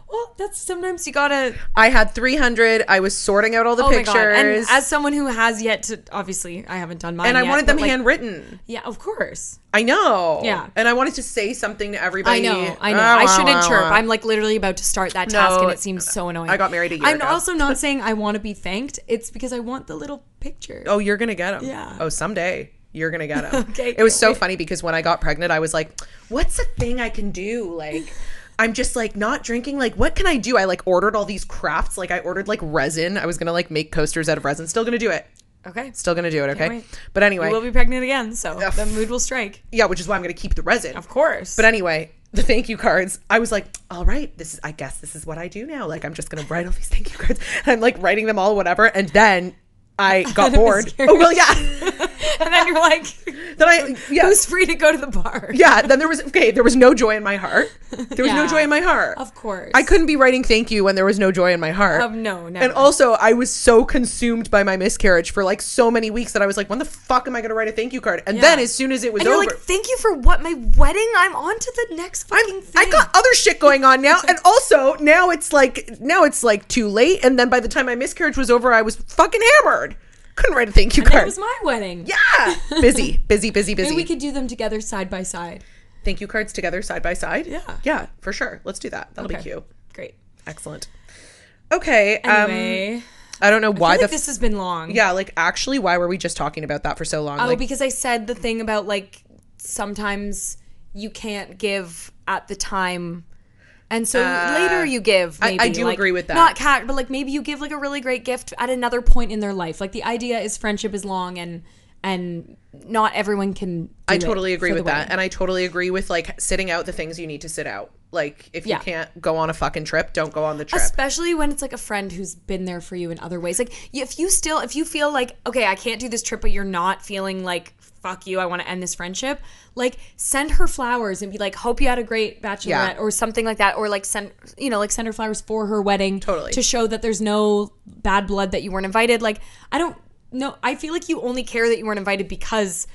Well, that's sometimes you gotta. I had 300. I was sorting out all the pictures. My God. And as someone who has yet to, obviously, I haven't done mine and I yet, wanted them handwritten. Yeah, of course. I know. Yeah. And I wanted to say something to everybody. I know. I shouldn't chirp. I'm like literally about to start that task and it seems so annoying. I got married a year ago. I'm also not saying I want to be thanked. It's because I want the little picture. Oh, you're going to get them. Yeah. Oh, someday. You're going to get them. Okay. It was so funny because when I got pregnant, I was like, what's a thing I can do? Like, I'm just like not drinking. Like, what can I do? I like ordered all these crafts. Like I ordered like resin. I was going to like make coasters out of resin. Still going to do it. Okay. Still going to do it. Okay. But anyway. You will be pregnant again. So the mood will strike. Yeah. Which is why I'm going to keep the resin. Of course. But anyway, the thank you cards, I was like, all right, I guess this is what I do now. Like, I'm just going to write all these thank you cards. And I'm like writing them all, whatever. And then I got bored. Oh, well, yeah. And then you're like, who's free to go to the bar? Yeah. Then there was no joy in my heart. There was no joy in my heart. Of course. I couldn't be writing thank you when there was no joy in my heart. No, never. And also, I was so consumed by my miscarriage for like so many weeks that I was like, when the fuck am I going to write a thank you card? And then as soon as it was over. You're like, thank you for what? My wedding? I'm on to the next fucking thing. I got other shit going on now. And also, now it's like too late. And then by the time my miscarriage was over, I was fucking hammered. Couldn't write a thank you card. It was my wedding. Yeah. Busy. Maybe we could do them together side by side. Thank you cards together side by side? Yeah. Yeah, for sure. Let's do that. That'll be cute. Great. Excellent. Okay. Anyway. I don't know why this has been long. Yeah, like actually, why were we just talking about that for so long? Oh, because I said the thing about like sometimes you can't give at the time. And so later you give. Maybe. I do agree with that. Not cat, but like maybe you give like a really great gift at another point in their life. Like the idea is friendship is long and not everyone can. I totally agree with that. And I totally agree with like sitting out the things you need to sit out. Like if you can't go on a fucking trip, don't go on the trip. Especially when it's like a friend who's been there for you in other ways. Like if you feel like, okay, I can't do this trip, but you're not feeling like, fuck you, I want to end this friendship. Like send her flowers and be like, hope you had a great bachelorette or something like that. Or like send her flowers for her wedding. Totally. To show that there's no bad blood that you weren't invited. Like, I don't know. I feel like you only care that you weren't invited because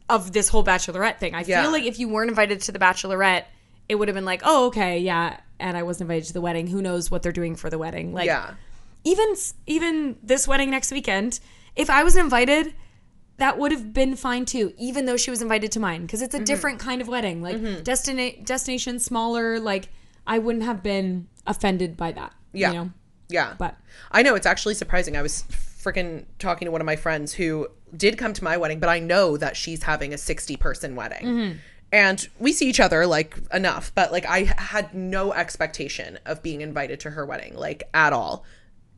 of this whole bachelorette thing. I feel like if you weren't invited to the bachelorette, it would have been like, oh, okay, yeah. And I wasn't invited to the wedding. Who knows what they're doing for the wedding. Like, even this wedding next weekend, if I was invited, that would have been fine too, even though she was invited to mine, because it's a different kind of wedding. Like destination smaller. Like I wouldn't have been offended by that. Yeah. You know? Yeah. But I know it's actually surprising. I was freaking talking to one of my friends who did come to my wedding, but I know that she's having a 60-person wedding. And we see each other like enough, but like I had no expectation of being invited to her wedding, like at all.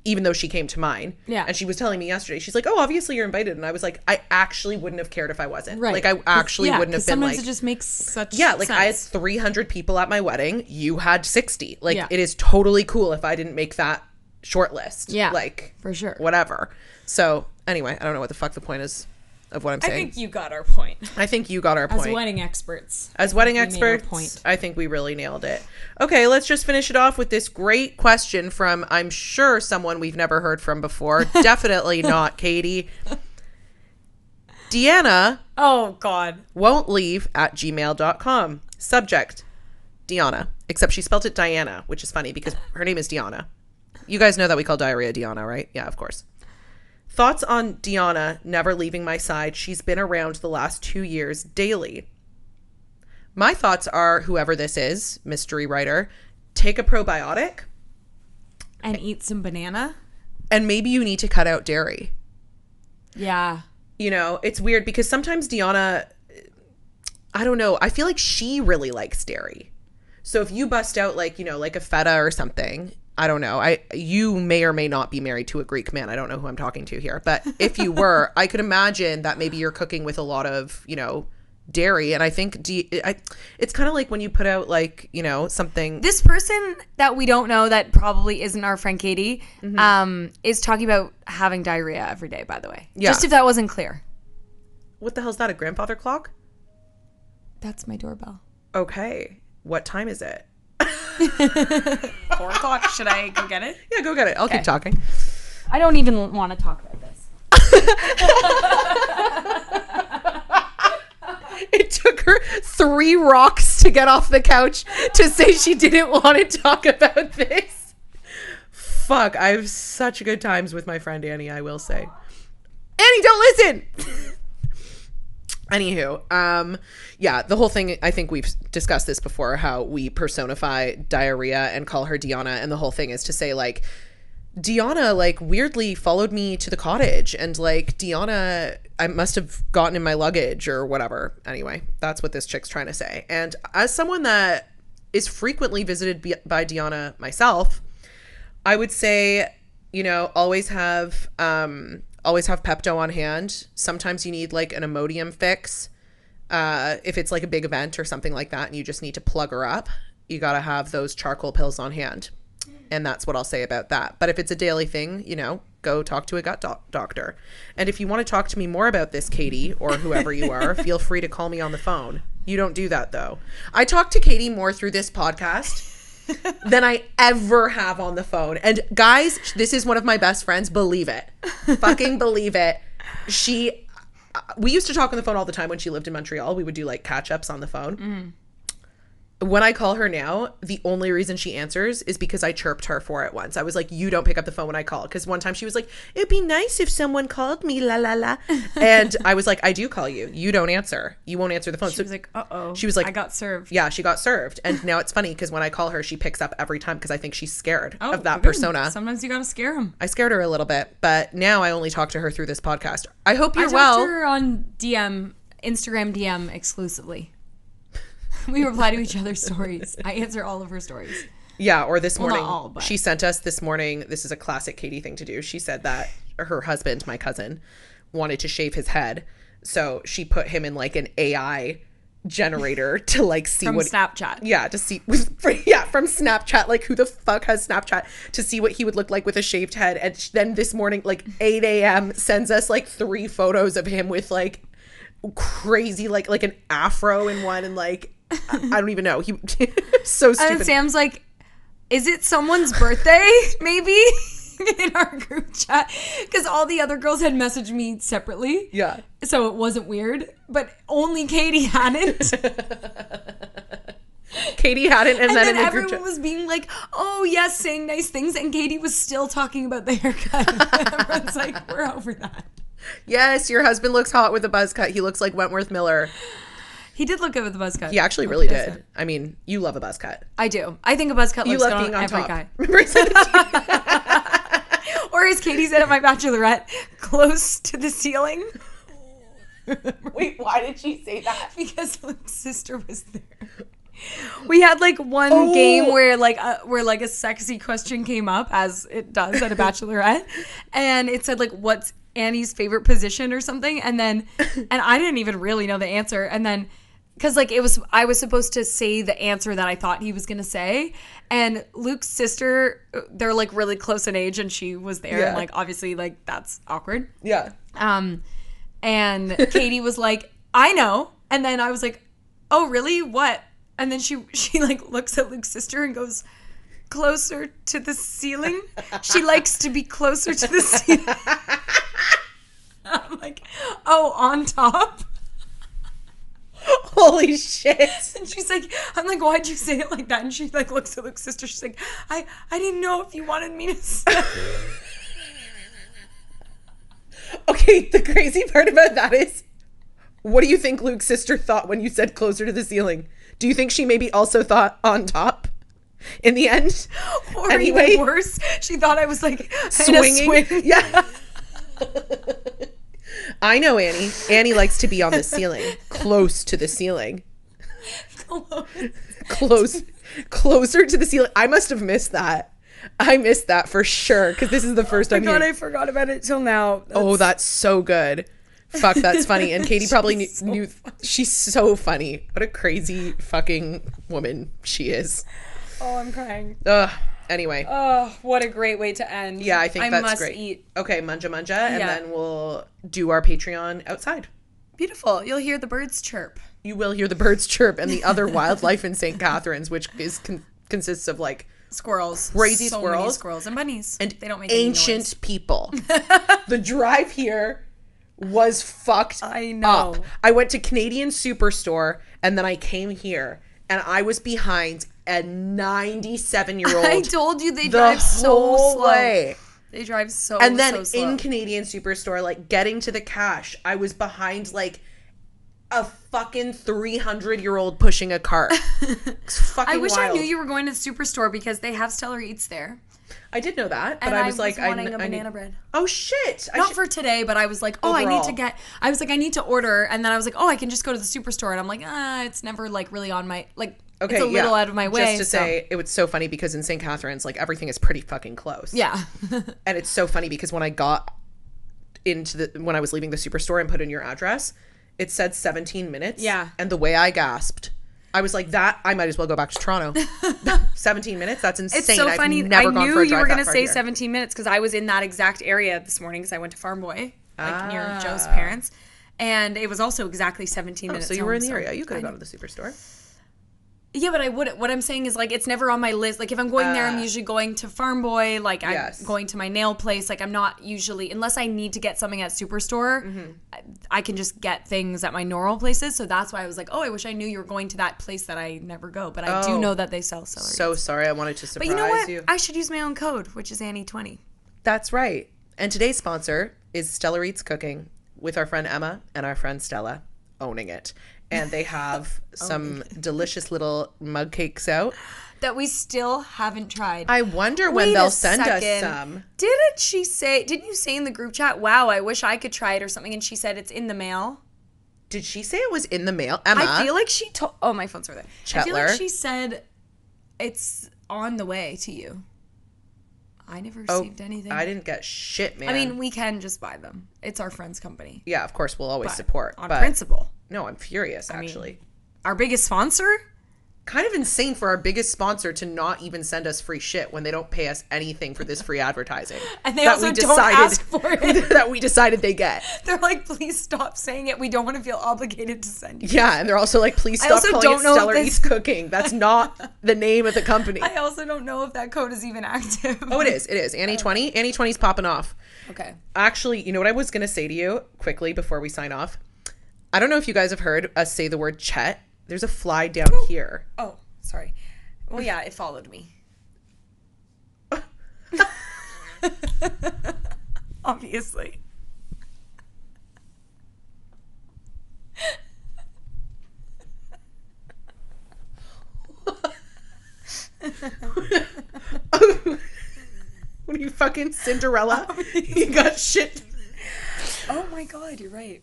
Even though she came to mine. Yeah. And she was telling me yesterday, she's like, oh, obviously you're invited. And I was like, I actually wouldn't have cared if I wasn't. Right. Like, I actually wouldn't have been sometimes like. it just makes such like sense. I had 300 people at my wedding. You had 60. Like, Yeah. it is totally cool if I didn't make that short list. Yeah. Like, for sure. Whatever. So, anyway, I don't know what the fuck the point is of what I'm saying. I think you got our point. I think you got our point. As wedding experts. As wedding we made our experts, point. I think we really nailed it. Okay, let's just finish it off with this great question from, I'm sure, someone we've never heard from before. Definitely not Katie. Deanna. Oh, God. Won't leave at gmail.com. Subject, Deanna. Except she spelled it Diana, which is funny because her name is Deanna. You guys know that we call diarrhea Deanna, right? Yeah, of course. Thoughts on Deanna never leaving my side. She's been around the last 2 years daily. My thoughts are, whoever this is, mystery writer, take a probiotic. And eat some banana. And maybe you need to cut out dairy. Yeah. You know, it's weird because sometimes Deanna, I don't know, I feel like she really likes dairy. So if you bust out like, you know, like a feta or something, I don't know. You may or may not be married to a Greek man. I don't know who I'm talking to here. But if you were, I could imagine that maybe you're cooking with a lot of, you know, dairy. And I think it's kind of like when you put out like, you know, something. This person that we don't know that probably isn't our friend Katie is talking about having diarrhea every day, by the way. Yeah. Just if that wasn't clear. What the hell is that? A grandfather clock? That's my doorbell. Okay. What time is it? 4 o'clock. Should I go get it? Yeah, go get it. I'll keep talking. I don't even want to talk about this. It took her 3 rocks to get off the couch to say she didn't want to talk about this. Fuck, I have such good times with my friend Annie, I will say. Annie, don't listen! Anywho, yeah, the whole thing, I think we've discussed this before, how we personify diarrhea and call her Deanna, and the whole thing is to say, like, Deanna, like, weirdly followed me to the cottage, and, like, Deanna, I must have gotten in my luggage or whatever. Anyway, that's what this chick's trying to say. And as someone that is frequently visited by Deanna myself, I would say, you know, always have Pepto on hand. Sometimes you need like an Imodium fix. If it's like a big event or something like that and you just need to plug her up, you got to have those charcoal pills on hand. And that's what I'll say about that. But if it's a daily thing, you know, go talk to a gut doctor. And if you want to talk to me more about this, Katie, or whoever you are, feel free to call me on the phone. You don't do that, though. I talk to Katie more through this podcast than I ever have on the phone. And guys, this is one of my best friends. Believe it. Fucking believe it. We used to talk on the phone all the time when she lived in Montreal. We would do like catch-ups on the phone. Mm. When I call her now, the only reason she answers is because I chirped her for it once. I was like, you don't pick up the phone when I call. Because one time she was like, it'd be nice if someone called me, la, la, la. And I was like, I do call you. You don't answer. You won't answer the phone. She was like, uh-oh. She was like, I got served. Yeah, she got served. And now it's funny because when I call her, she picks up every time because I think she's scared of that persona. Sometimes you got to scare them. I scared her a little bit. But now I only talk to her through this podcast. I hope you're well. I talked to her on Instagram DM exclusively. We reply to each other's stories. I answer all of her stories. Yeah, or this morning, not all, but. She sent us this morning, this is a classic Katie thing to do. She said that her husband, my cousin, wanted to shave his head. So she put him in like an AI generator to like see from Snapchat. Yeah, to see. Yeah, from Snapchat. Like who the fuck has Snapchat to see what he would look like with a shaved head? And then this morning, like 8 a.m. sends us like 3 photos of him with like crazy, like an afro in one and like, I don't even know. He so stupid. And Sam's like, is it someone's birthday? Maybe in our group chat because all the other girls had messaged me separately. Yeah. So it wasn't weird, but only Katie hadn't. Katie hadn't, and then in the everyone group chat was being like, "Oh yes," saying nice things, and Katie was still talking about the haircut. Everyone's like, "We're over that." Yes, your husband looks hot with a buzz cut. He looks like Wentworth Miller. He did look good with the buzz cut. He actually really did. I mean, you love a buzz cut. I do. I think a buzz cut looks good on every guy. Or as Katie said at my Bachelorette, close to the ceiling. Wait, why did she say that? Because Luke's sister was there. We had like one game where like a sexy question came up, as it does at a Bachelorette, and it said like, what's Annie's favorite position or something, and I didn't even really know the answer, and then because like I was supposed to say the answer that I thought he was gonna say, and Luke's sister, they're like really close in age, and she was there, and like obviously like that's awkward. Yeah. And Katie was like, I know, and then I was like, oh really, what? And then she like looks at Luke's sister and goes, closer to the ceiling. She likes to be closer to the ceiling. I'm like, oh, on top. Holy shit. And she's like, I'm like, why'd you say it like that? And she like looks at Luke's sister. She's like, I didn't know if you wanted me to say. Okay, the crazy part about that is, what do you think Luke's sister thought when you said closer to the ceiling? Do you think she maybe also thought on top in the end? Or anyway, even worse, she thought I was like swinging. Yeah. I know Annie. Annie likes to be on the ceiling, close to the ceiling. Closer to the ceiling. I must have missed that. I missed that for sure because this is the first time. I forgot about it till now. That's so good. Fuck, that's funny. And Katie probably knew. She's so funny. What a crazy fucking woman she is. Oh, I'm crying. Anyway. Oh, what a great way to end. Yeah, I think that's great. Eat. Okay, munja, and then we'll do our Patreon outside. Beautiful. You'll hear the birds chirp. You will hear the birds chirp and the other wildlife in St. Catharines, which is consists of like squirrels, crazy so squirrels, many squirrels and bunnies, and they don't make ancient any noise. People. The drive here was fucked I know. up. I went to Canadian Superstore and then I came here and I was behind a 97-year-old. I told you they drive so slow. Way. They drive so And then so slow. in Canadian Superstore, like getting to the cash, I was behind like a fucking 300-year-old pushing a cart. It's fucking I wish wild. I knew you were going to the Superstore because they have Stellar Eats there. I did know that, but and I was like, wanting a banana bread. Oh shit! Not for today, but I was like, oh, Overall. I need to order, and then I was like, oh, I can just go to the Superstore, and I'm like, it's never like really on my it's a little out of my way. Just to say, it was so funny because in St. Catharines, like everything is pretty fucking close. Yeah. And it's so funny because when I got when I was leaving the Superstore and put in your address, it said 17 minutes. Yeah. And the way I gasped I was like, that, I might as well go back to Toronto. 17 minutes? That's insane. It's so funny. I've never gone for a drive you were going to that far say here. 17 minutes because I was in that exact area this morning because I went to Farm Boy, near Joe's parents. And it was also exactly 17 minutes. So you were in the area. You could have gone to the superstore. Yeah, but I wouldn't. What I'm saying is, like, it's never on my list. Like, if I'm going there, I'm usually going to Farm Boy. Like, I'm going to my nail place. Like, I'm not usually, unless I need to get something at Superstore, I can just get things at my normal places. So that's why I was like, oh, I wish I knew you were going to that place that I never go. But I do know that they sell celery. So sorry. I wanted to surprise you. But you know what? I should use my own code, which is Annie20. That's right. And today's sponsor is Stella Reed's Cooking with our friend Emma and our friend Stella owning it. And they have some delicious little mug cakes out that we still haven't tried. I wonder when they'll send us some. Didn't you say in the group chat, wow, I wish I could try it or something, and she said it's in the mail? Did she say it was in the mail? Emma? I feel like she told... Oh, my phone's right there. Chetler. I feel like she said it's on the way to you. I never received anything. I didn't get shit, man. I mean, we can just buy them. It's our friend's company. Yeah, of course, we'll always support. On principle. No, I'm furious, actually. Our biggest sponsor? Kind of insane for our biggest sponsor to not even send us free shit when they don't pay us anything for this free advertising. And they also don't ask for it. That we decided they get. They're like, please stop saying it. We don't want to feel obligated to send you. Yeah, and they're also like, please stop calling it Stellar Eats Cooking. That's not the name of the company. I also don't know if that code is even active. Oh, it is. It is. Annie20. Annie20's popping off. Okay. Actually, you know what I was going to say to you quickly before we sign off? I don't know if you guys have heard us say the word Chet. There's a fly down here. Oh, sorry. Well, yeah, it followed me. Obviously. What are you, fucking Cinderella? You got shit. Oh my God, you're right.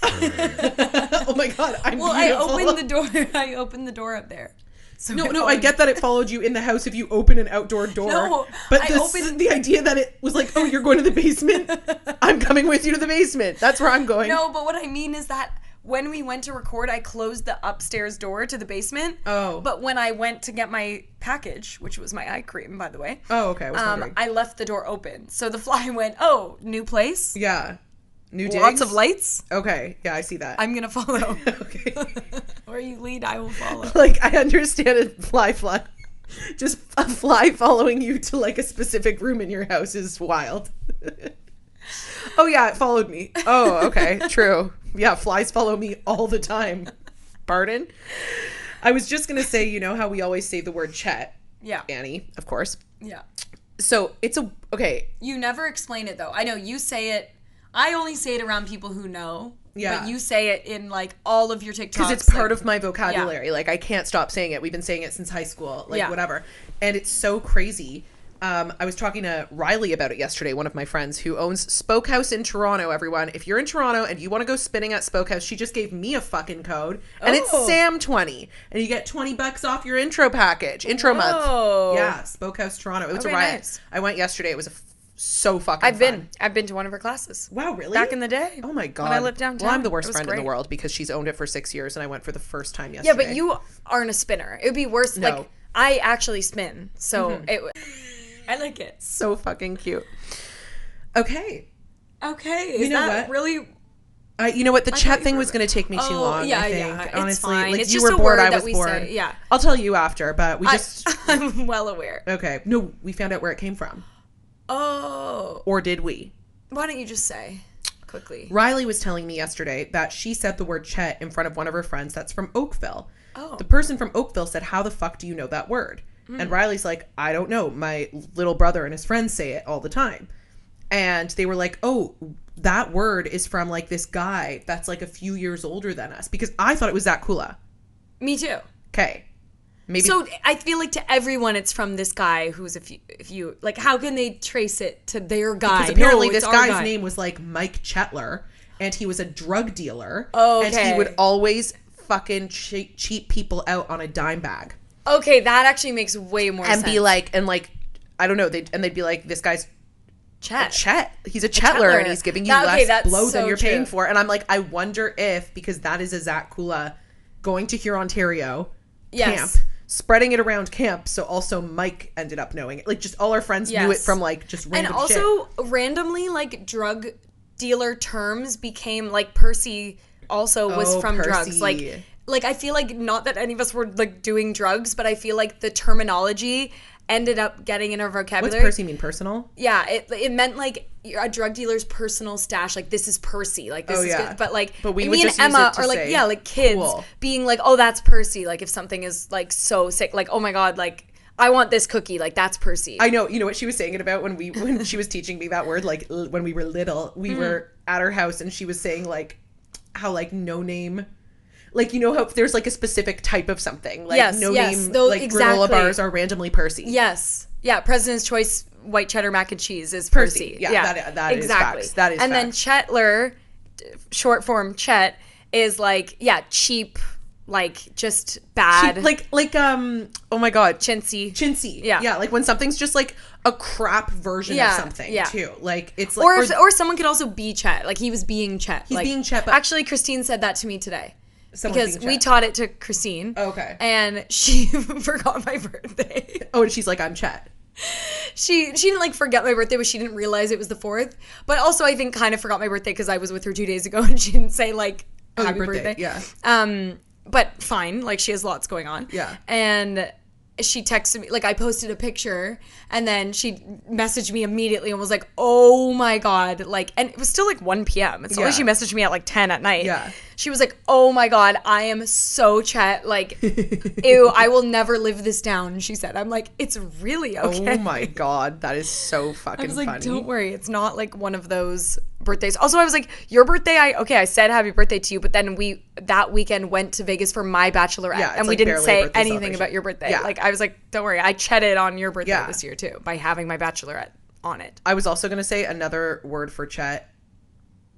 Oh my God, I'm beautiful. I opened the door up there. So no, I get that it followed you in the house if you open an outdoor door. No, but the idea that it was like, oh, you're going to the basement? I'm coming with you to the basement. That's where I'm going. No, but what I mean is that when we went to record, I closed the upstairs door to the basement. Oh. But when I went to get my package, which was my eye cream, by the way. Oh, okay. I was wondering. I left the door open. So the fly went, oh, new place? Yeah. New digs? Lots of lights? Okay. Yeah, I see that. I'm going to follow. Okay. Where you lead, I will follow. Like, I understand a fly. Just a fly following you to, like, a specific room in your house is wild. Oh, yeah, it followed me. Oh, okay. True. Yeah, flies follow me all the time. Pardon? I was just going to say, you know how we always say the word Chet? Yeah. Annie, of course. Yeah. So, okay. You never explain it, though. I know you say it. I only say it around people who know. Yeah. But you say it in, like, all of your TikToks. Because it's part of my vocabulary. Yeah. Like, I can't stop saying it. We've been saying it since high school. Like, yeah. Whatever. And it's so crazy. I was talking to Riley about it yesterday, one of my friends who owns Spoke House in Toronto, everyone. If you're in Toronto and you want to go spinning at Spoke House, she just gave me a fucking code. And it's Sam20. And you get $20 off your intro package. Intro month. Yeah, Spoke House Toronto. It was a riot. Nice. I went yesterday. It was so fucking fun. I've been to one of her classes. Wow, really? Back in the day. Oh my God. When I lived downtown. Well, I'm the worst friend in the world because she's owned it for 6 years and I went for the first time yesterday. Yeah, but you aren't a spinner. It would be worse. No. Like, I actually spin. So I like it. So fucking cute. Okay. Is that really... you know what? The chat thing was going to take me too long, I think. Yeah, honestly. It's fine. Like, it's you just were a bored, word I was that we bored. say. Yeah. I'll tell you after, but I'm well aware. Okay. No, we found out where it came from. Oh. Or did we? Why don't you just say quickly? Riley was telling me yesterday that she said the word Chet in front of one of her friends that's from Oakville. Oh. The person from Oakville said, how the fuck do you know that word? And Riley's like, I don't know. My little brother and his friends say it all the time. And they were like, oh, that word is from like this guy that's like a few years older than us. Because I thought it was Zach Kula. Me too. Okay. Maybe. So I feel like to everyone it's from this guy who's if you like, how can they trace it to their guy? Because apparently this guy's name was like Mike Chetler and he was a drug dealer. Oh, okay. And he would always fucking cheat people out on a dime bag. Okay, that actually makes way more sense. And be like, I don't know, they'd be like, this guy's Chet. He's a Chetler and he's giving you less blow than you're paying for. And I'm like, I wonder if, because that is a Zach Kula going to Huron, Ontario Yes. camp, spreading it around camp. So also Mike ended up knowing it. Like, just all our friends knew it from, like, just random and also randomly, like, drug dealer terms became, like, Percy also was from drugs. Like I feel like, not that any of us were, like, doing drugs, but I feel like the terminology ended up getting in our vocabulary. What's Percy mean? Personal? Yeah, it meant, like, a drug dealer's personal stash. Like, this is Percy. Like, this is good. But, like, we me and Emma are, like, like, kids being like, oh, that's Percy. Like, if something is, like, so sick, like, oh my God, like, I want this cookie. Like, that's Percy. I know. You know what she was saying it about when she was teaching me that word? Like, when we were little, we were at her house and she was saying, like, how, like, no name... Like, you know how there's, like, a specific type of something. Like, name, like, granola bars are randomly Percy. Yes. Yeah, President's Choice white cheddar mac and cheese is Percy. Yeah, that exactly. Is facts. That is and facts. Then Chetler, short form Chet, is, like, cheap, like, just bad. Cheap, like, oh my God. Chintzy. Yeah, like, when something's just, like, a crap version of something, too. Like, it's, like... Or someone could also be Chet. Like, he was being Chet. He's being Chet, but... Actually, Christine said that to me today. Because we Chet. taught it to Christine. Okay. And she forgot my birthday. Oh, and she's like, I'm Chet. She didn't, like, forget my birthday, but she didn't realize it was the 4th. But also, I think, kind of forgot my birthday because I was with her 2 days ago and she didn't say, like, happy birthday. Yeah. But fine. Like, she has lots going on. Yeah. And she texted me, like, I posted a picture and then she messaged me immediately and was like, oh my God. Like, and it was still, like, 1 p.m. It's not like she messaged me at, like, 10 at night. Yeah. She was like, oh my God, I am so Chet. Like, ew, I will never live this down, she said. I'm like, it's really okay. Oh my God, that is so fucking funny. I was like, don't worry, it's not, like, one of those birthdays. Also, I was like, your birthday, I said happy birthday to you, but then we, that weekend, went to Vegas for my Bachelorette, and we didn't say anything about your birthday. Yeah. Like, I was like, don't worry, I chetted on your birthday this year, too, by having my Bachelorette on it. I was also going to say another word for Chet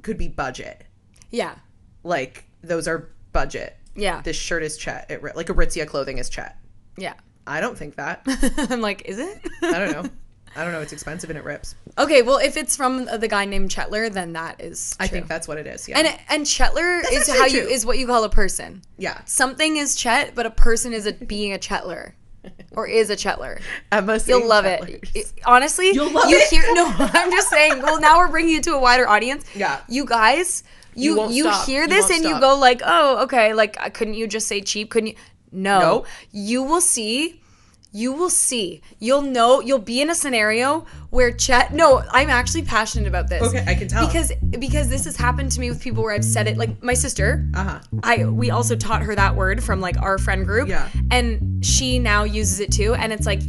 could be budget. Yeah. Like, those are budget. Yeah. This shirt is Chet. Like, Aritzia clothing is Chet. Yeah. I don't think that. I'm like, is it? I don't know. It's expensive and it rips. Okay, well, if it's from the guy named Chetler, then that is true. I think that's what it is, yeah. And Chetler is what you call a person. Yeah. Something is Chet, but a person is being a Chetler. Or is a Chetler. You'll love it. Honestly, you'll love it. No, I'm just saying. Well, now we're bringing it to a wider audience. Yeah. You guys, you hear this and you go like, oh, okay. Like, couldn't you just say cheap? Couldn't you? No. You will see. You'll know. You'll be in a scenario where Chet. No, I'm actually passionate about this. Okay, I can tell. Because this has happened to me with people where I've said it. Like my sister. We also taught her that word from, like, our friend group. Yeah. And she now uses it too. And it's like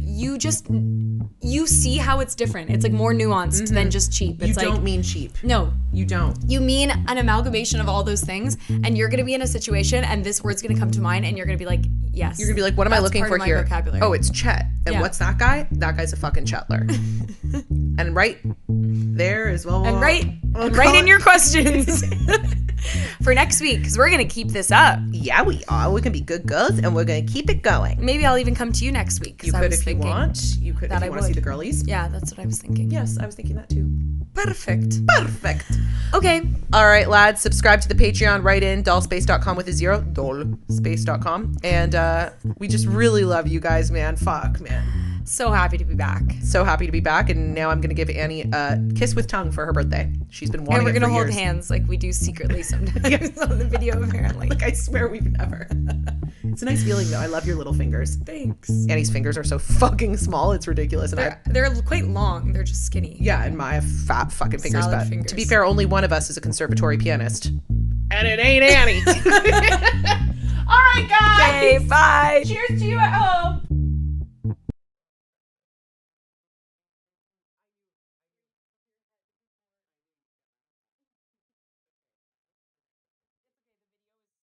you see how it's different. It's, like, more nuanced than just cheap. It's you don't mean cheap. No. You don't. You mean an amalgamation of all those things, and you're going to be in a situation, and this word's going to come to mind, and you're going to be like, yes. You're going to be like, what am I looking for here? Vocabulary. Oh, it's Chet. And what's that guy? That guy's a fucking Chetler. And right there is well. And right in your questions for next week, because we're going to keep this up. Yeah, we are. We're going to be good girls, and we're going to keep it going. Maybe I'll even come to you next week. You could if you want. You could if you want to see the girlies. Yeah, that's what I was thinking. Yes, I was thinking that too. Perfect. Okay. All right, lads. Subscribe to the Patreon. Write in dollspace.com with a 0. Dollspace.com. And we just really love you guys, man. Fuck, man. So happy to be back. And now I'm going to give Annie a kiss with tongue for her birthday. She's been wanting it for years. And we're going to hold hands like we do secretly sometimes on the video, apparently. Like, I swear we've never. It's a nice feeling, though. I love your little fingers. Thanks. Annie's fingers are so fucking small. It's ridiculous. And they're quite long. They're just skinny. Yeah, and my fat fucking fingers. Salad But fingers. to be fair, only one of us is a conservatory pianist. And it ain't Annie. All right, guys. Okay, bye. Cheers to you at home.